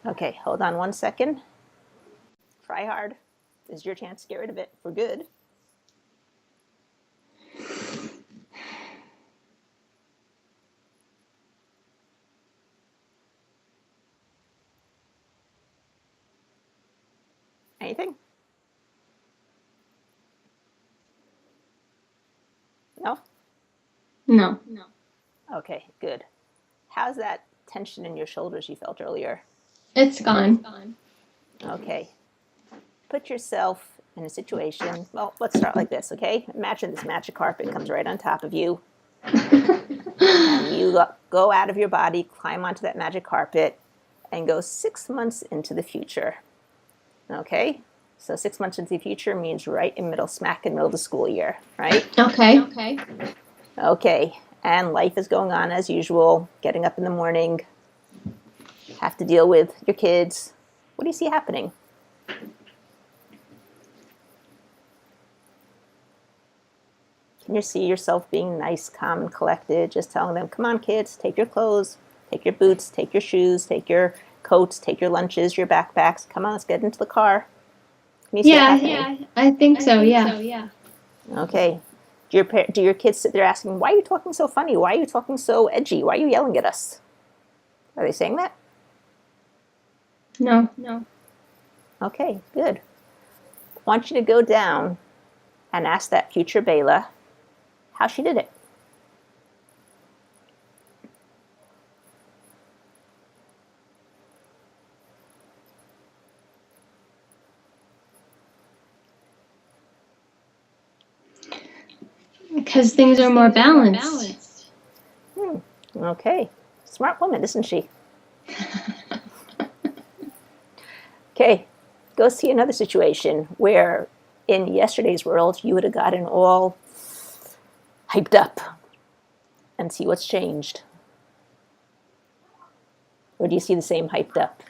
Okay, hold on 1 second. Try hard. This is your chance to get rid of it for good. Anything? No. Okay, good. How's that tension in your shoulders you felt earlier? It's gone. Okay. Put yourself in a situation. Well, let's start like this, okay? Imagine this magic carpet comes right on top of you, and you go out of your body, climb onto that magic carpet, and go 6 months into the future. Okay? So 6 months into the future means right in middle, smack in the middle of the school year, right? Okay. Okay. And life is going on as usual, getting up in the morning, have to deal with your kids. What do you see happening? Can you see yourself being nice, calm, and collected, just telling them, come on, kids, take your clothes, take your boots, take your shoes, take your coats, take your lunches, your backpacks. Come on, let's get into the car. Can you see that happening? Yeah, I think so, yeah. Okay. Do your kids sit there asking, why are you talking so funny? Why are you talking so edgy? Why are you yelling at us? Are they saying that? No. Okay, good. I want you to go down and ask that future Bela how she did it. Because things are more balanced. Okay. Smart woman, isn't she? Okay. Go see another situation where in yesterday's world you would have gotten all hyped up and see what's changed. Or do you see the same hyped up?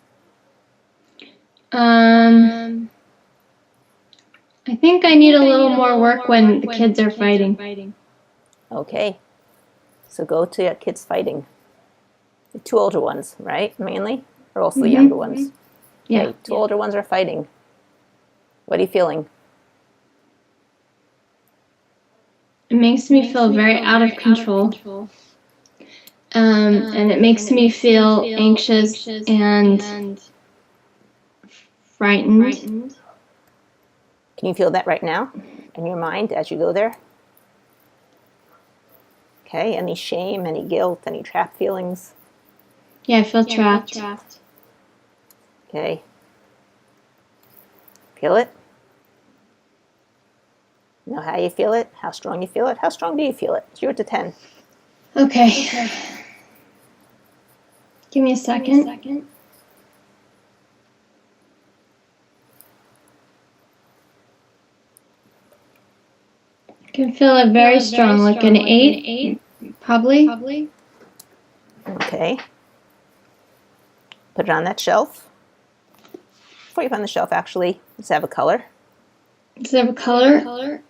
I think I need a little more work when the kids are fighting. Okay. So go to your kids fighting. The two older ones, right? Mainly? Or also the younger ones? Yeah. Okay, two older ones are fighting. What are you feeling? It makes me feel very out of control. And it makes me feel anxious and frightened. Can you feel that right now in your mind as you go there? Okay, any shame, any guilt, any trapped feelings? Yeah, I feel trapped. Okay. Feel it? Know how you feel it? How strong you feel it? How strong do you feel it? 0 to 10. Okay. Give me a second. I can feel it very strong, like an 8, probably. Okay. Put it on that shelf. Before you put it on the shelf, actually, let's have a color. Does it have a color?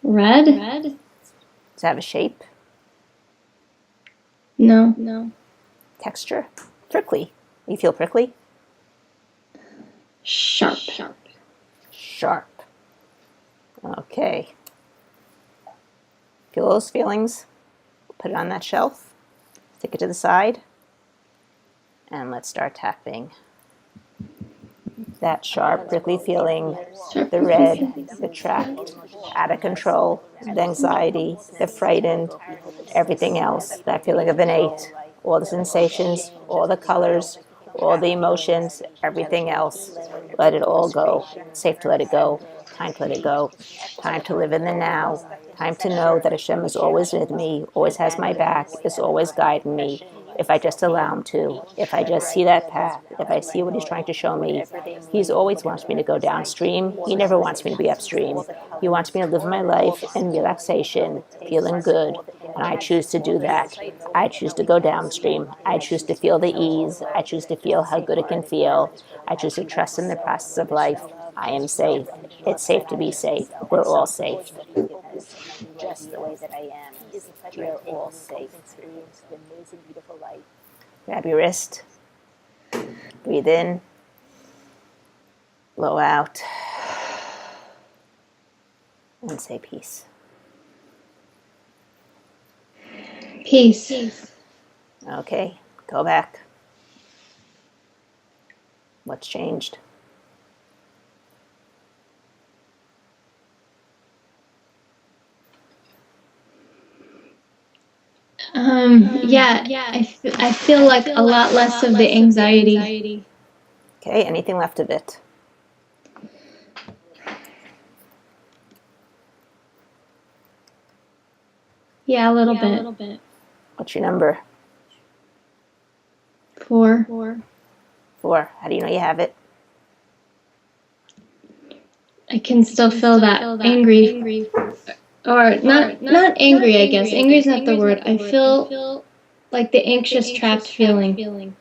Red? Does it have a shape? No. Texture? Prickly. You feel prickly? Sharp. Sharp. Okay. Feel those feelings. Put it on that shelf. Stick it to the side. And let's start tapping. That sharp, prickly feeling, the red, the trapped, out of control, the anxiety, the frightened, everything else, that feeling of an 8, all the sensations, all the colors, all the emotions, everything else. Let it all go. It's safe to let it go. Time to let it go. Time to live in the now. Time to know that Hashem is always with me, always has my back, is always guiding me. If I just allow him to, if I just see that path, if I see what he's trying to show me, he's always wants me to go downstream. He never wants me to be upstream. He wants me to live my life in relaxation, feeling good, and I choose to do that. I choose to go downstream. I choose to feel the ease. I choose to feel how good it can feel. I choose to trust in the process of life. I am safe. It's safe to be safe. We're all safe. Just the way that I am. We are all safe. Grab your wrist. Breathe in. Blow out. And say peace. Peace. Okay, go back. What's changed? Yeah, I feel like a lot less of the anxiety. Okay, anything left of it? Yeah, a little bit. What's your number? 4. 4. How do you know you have it? I can still feel that angry, or not angry, I guess. Angry is not the word. I feel like the anxious, trapped feeling,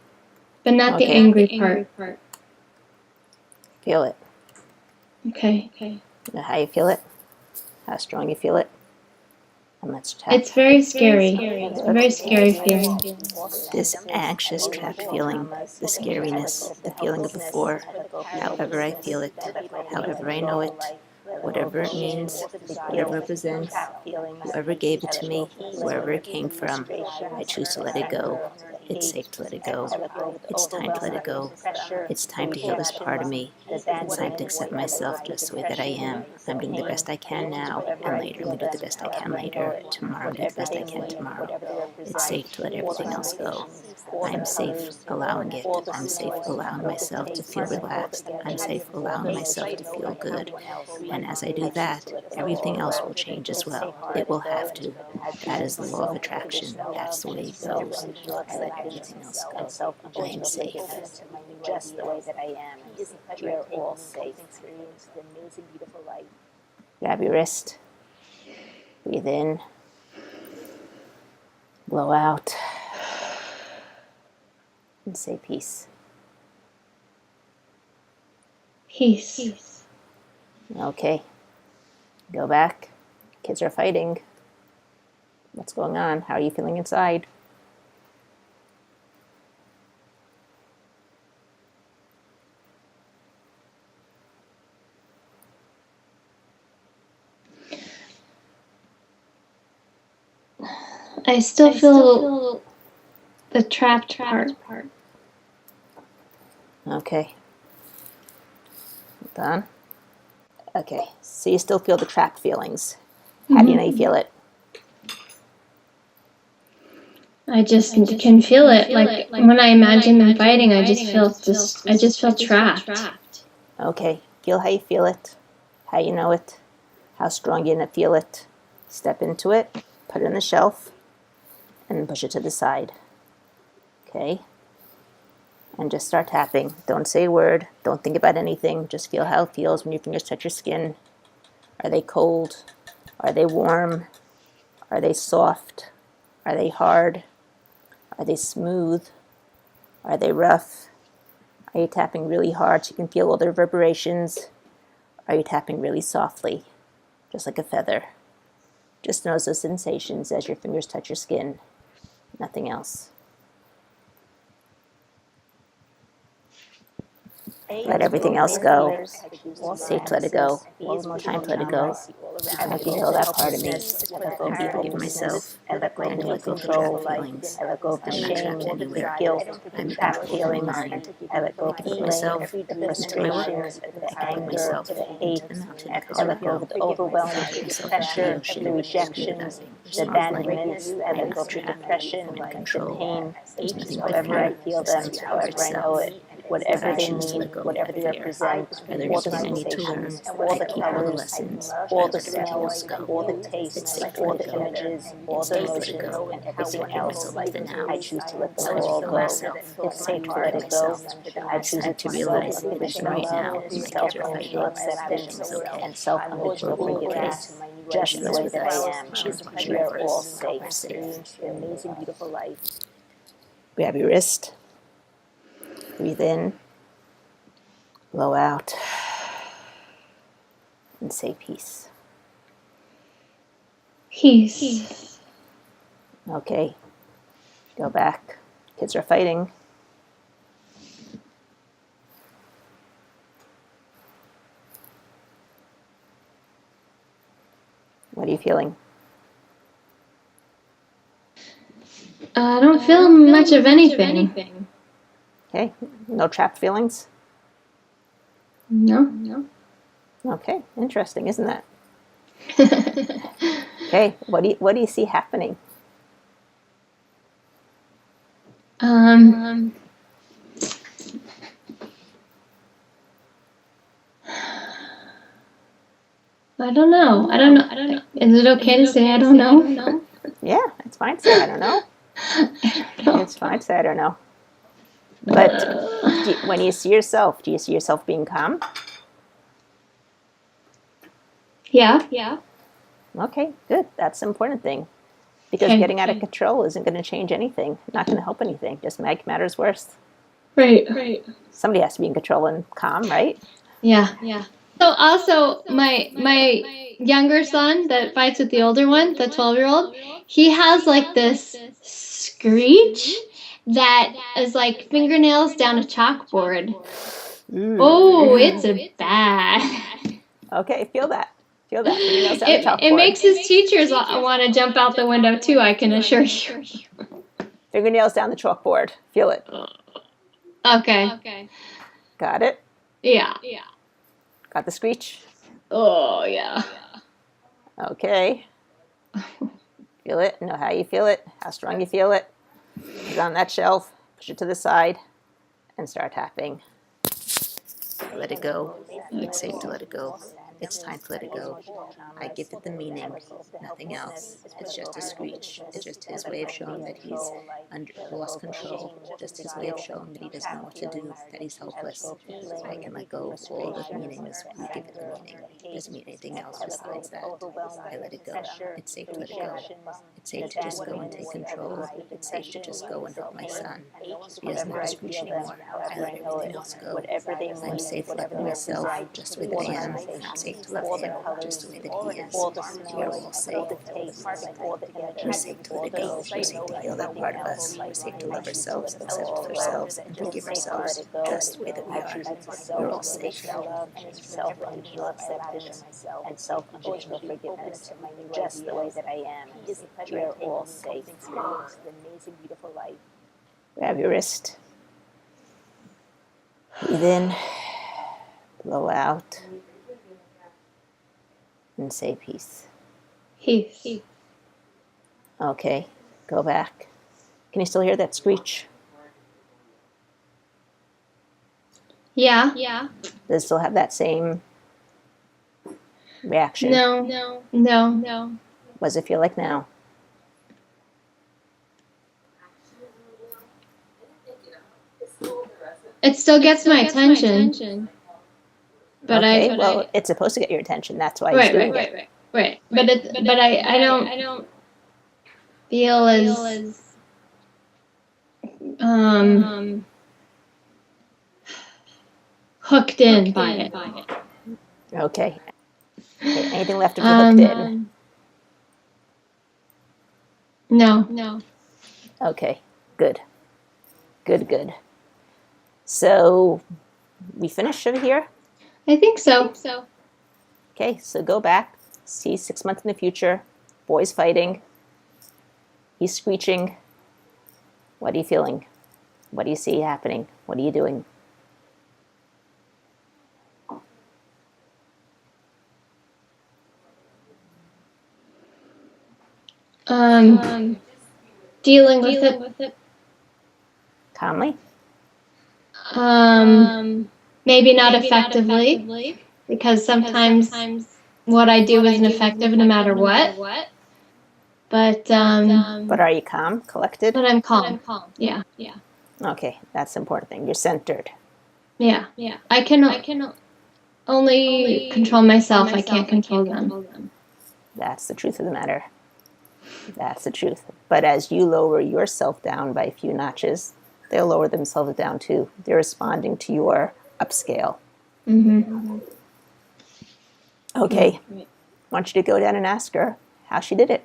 but not the angry part. Feel it. Okay. You know how you feel it? How strong you feel it? And let's tap. It's very scary. It's a very scary feeling. This anxious, trapped feeling, the scariness, the feeling of the 4, however I feel it, however I know it, whatever it means, whatever it represents, whoever gave it to me, wherever it came from, I choose to let it go. It's safe to let it go. It's time to let it go. It's time to heal this part of me. It's time to accept myself just the way that I am. I'm doing the best I can now, and later I'm going to do the best I can later. Tomorrow I'm going to do the best I can tomorrow. It's safe to let everything else go. I'm safe allowing it. I'm safe allowing myself to feel relaxed. I'm safe allowing myself to feel good. And as I do that, everything else will change as well. It will have to. That is the law of attraction. That's the way it goes. I let everything else go. I am safe. Just the way that I am. We are all safe. Experience the amazing, beautiful life. Grab your wrist. Breathe in. Blow out. And say peace. Peace. Okay. Go back. Kids are fighting. What's going on? How are you feeling inside? I still feel the trapped part. Okay. Done. Okay. So you still feel the trapped feelings. How do you know you feel it? I just can feel it. Like when I imagine them fighting, I just feel trapped. Okay. Feel how you feel it. How you know it. How strong you're going to feel it. Step into it. Put it on the shelf. And push it to the side. Okay? And just start tapping. Don't say a word. Don't think about anything. Just feel how it feels when your fingers touch your skin. Are they cold? Are they warm? Are they soft? Are they hard? Are they smooth? Are they rough? Are you tapping really hard so you can feel all the reverberations? Are you tapping really softly, just like a feather? Just notice those sensations as your fingers touch your skin. Nothing else. Let everything else go. Safe to let it go. Time to let it go. Time to heal that part of me. Time to forgive myself. Time to let go of the trapped feelings. I let go of the I'm not shame, trapped anywhere. guilt, I'm in trapped control of my feelings. mind. I let go I of can the put myself the into my work. frustrations, I the can put anger, myself the into hate. the mountain in I let go Colorado. of the overwhelming I put myself into the pressure, ocean. the rejection, the abandonment. I I am let go of not the trapped. depression, I'm in the control. pain. There's nothing but However I fear. feel There's them, nothing but however I know itself. it, But whatever I they choose to mean, let go of whatever that they fear. represent, Are there all the anything I need to learn? sensations, all I the keep all the colors, lessons. all I the let everything else smells, go. all the It's tastes, safe to all let the it go. images, all It's the safe to let it emotions, go. and It's everything safe to give else. myself the now. I choose to let I them like to all heal go. myself. It's I safe like to to let forgive it go. myself. I It's choose time it to to realize that even right now my kids are fighting. self-acceptance, Everything's okay. and self-unconditional We're okay. forgiveness, just the Ocean is way with that I us. am. Ocean We are over all us. safe. We're safe. Experience the amazing, beautiful life. Grab your wrist. Breathe in. Blow out. And say peace. Peace. Okay. Go back. Kids are fighting. What are you feeling? I don't feel much of anything. Okay. No trapped feelings? No. Okay. Interesting, isn't that? Okay. What do you see happening? Um, I don't know. I don't know. Is it okay to say I don't know? Yeah, it's fine to say I don't know. It's fine to say I don't know. But when you see yourself, do you see yourself being calm? Yeah. Okay, good. That's the important thing. Because Okay. getting out of control isn't going to change anything. Not going to help anything. Just make matters worse. Right. Somebody has to be in control and calm, right? Yeah. So also my younger son that fights with the older one, the 12-year-old, he has like this screech that is like fingernails down a chalkboard. Oh, it's a bad. Okay, feel that. Feel that. Fingernails down the chalkboard. It makes his teachers want to jump out the window too, I can assure you. Fingernails down the chalkboard. Feel it. Okay. Got it? Yeah. Got the screech? Oh, yeah. Okay. Feel it. Know how you feel it. How strong you feel it. Put it on that shelf. Push it to the side. And start tapping. Let it go. It's safe to let it go. It's time to let it go. I give it the meaning, nothing else. It's just a screech. It's just his way of showing that he's lost control. Just his way of showing that he doesn't know what to do, that he's helpless. I can let go of all the meanings. You give it the meaning. It doesn't mean anything else besides that. I let it go. It's safe to let it go. It's safe to just go and take control. It's safe to just go and help my son. He doesn't have to screech anymore. I let everything else go. I'm safe loving myself just the way that I am. I'm safe to love him just the way that he is. We are all safe. We're safe to let it go. We're safe to heal that part of us. We're safe to love ourselves, accept ourselves, and forgive ourselves just the way that we are. We're all safe. Self-unconditional acceptance and self-unconditional forgiveness, just the way that I am. We are all safe. Amazing, beautiful life. Grab your wrist. Breathe in. Blow out. And say peace. Peace. Okay. Go back. Can you still hear that screech? Yeah. Does it still have that same reaction? No. What does it feel like now? It still gets my attention. But okay, well, it's supposed to get your attention. That's why he's doing it. Right. But I don't feel as hooked in by it. Okay. Anything left of you hooked in? No. Okay. Good. So we finished over here? I think so. Okay, so go back. See 6 months in the future. Boy's fighting. He's screeching. What are you feeling? What do you see happening? What are you doing? Dealing with it. Calmly? Maybe not effectively, because sometimes what I do isn't effective no matter what. But But are you calm, collected? But I'm calm. Yeah. Okay, that's the important thing. You're centered. Yeah. I can only control myself. I can't control them. That's the truth of the matter. That's the truth. But as you lower yourself down by a few notches, they'll lower themselves down too. They're responding to your upscale. Okay. I want you to go down and ask her how she did it.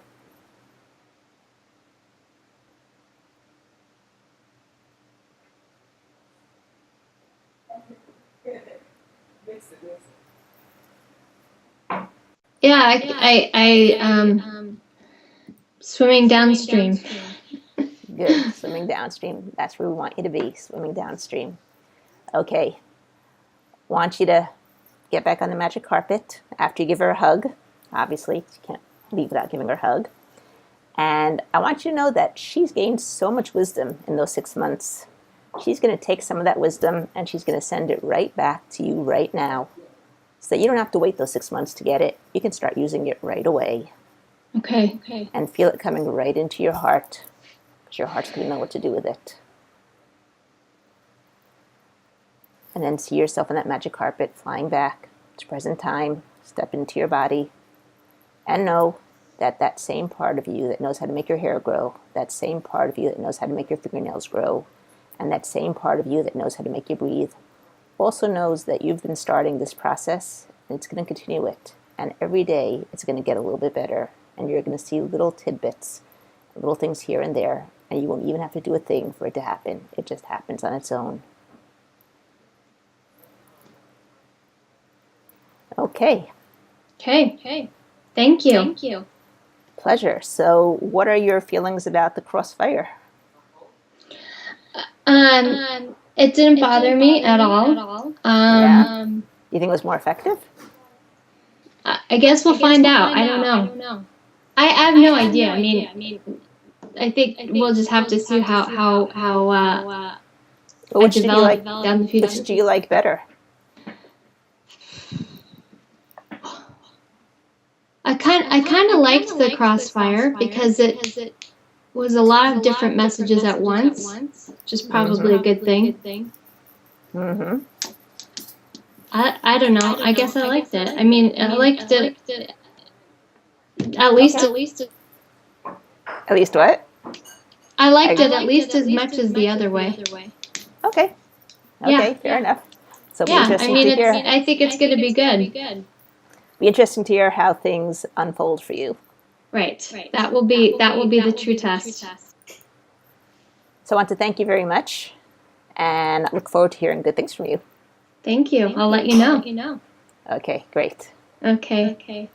Yeah, I swimming downstream. Good. Swimming downstream. That's where we want you to be, swimming downstream. Okay. Want you to get back on the magic carpet after you give her a hug. Obviously, you can't leave without giving her a hug. And I want you to know that she's gained so much wisdom in those 6 months. She's going to take some of that wisdom and she's going to send it right back to you right now. So that you don't have to wait those 6 months to get it. You can start using it right away. Okay. And feel it coming right into your heart. Because your heart's going to know what to do with it. And then see yourself on that magic carpet flying back to present time. Step into your body. And know that that same part of you that knows how to make your hair grow, that same part of you that knows how to make your fingernails grow, and that same part of you that knows how to make you breathe, also knows that you've been starting this process, and it's going to continue it. And every day, it's going to get a little bit better, and you're going to see little tidbits, little things here and there, and you won't even have to do a thing for it to happen. It just happens on its own. Okay. Okay. Thank you. Pleasure. So what are your feelings about the Crossfire? It didn't bother me at all. Yeah. You think it was more effective? I guess we'll find out. I don't know. I have no idea. I mean, I think we'll just have to see how I develop down the future. Which do you like better? I kind of liked the Crossfire because it was a lot of different messages at once, which is probably a good thing. Mm-hmm. I don't know. I guess I liked it. I mean, I liked it at least. At least what? I liked it at least as much as the other way. Okay. Okay, fair enough. So it'll be interesting to hear. I think it's going to be good. Be interesting to hear how things unfold for you. Right. That will be the true test. So I want to thank you very much, and I look forward to hearing good things from you. Thank you. I'll let you know. Okay, great. Okay.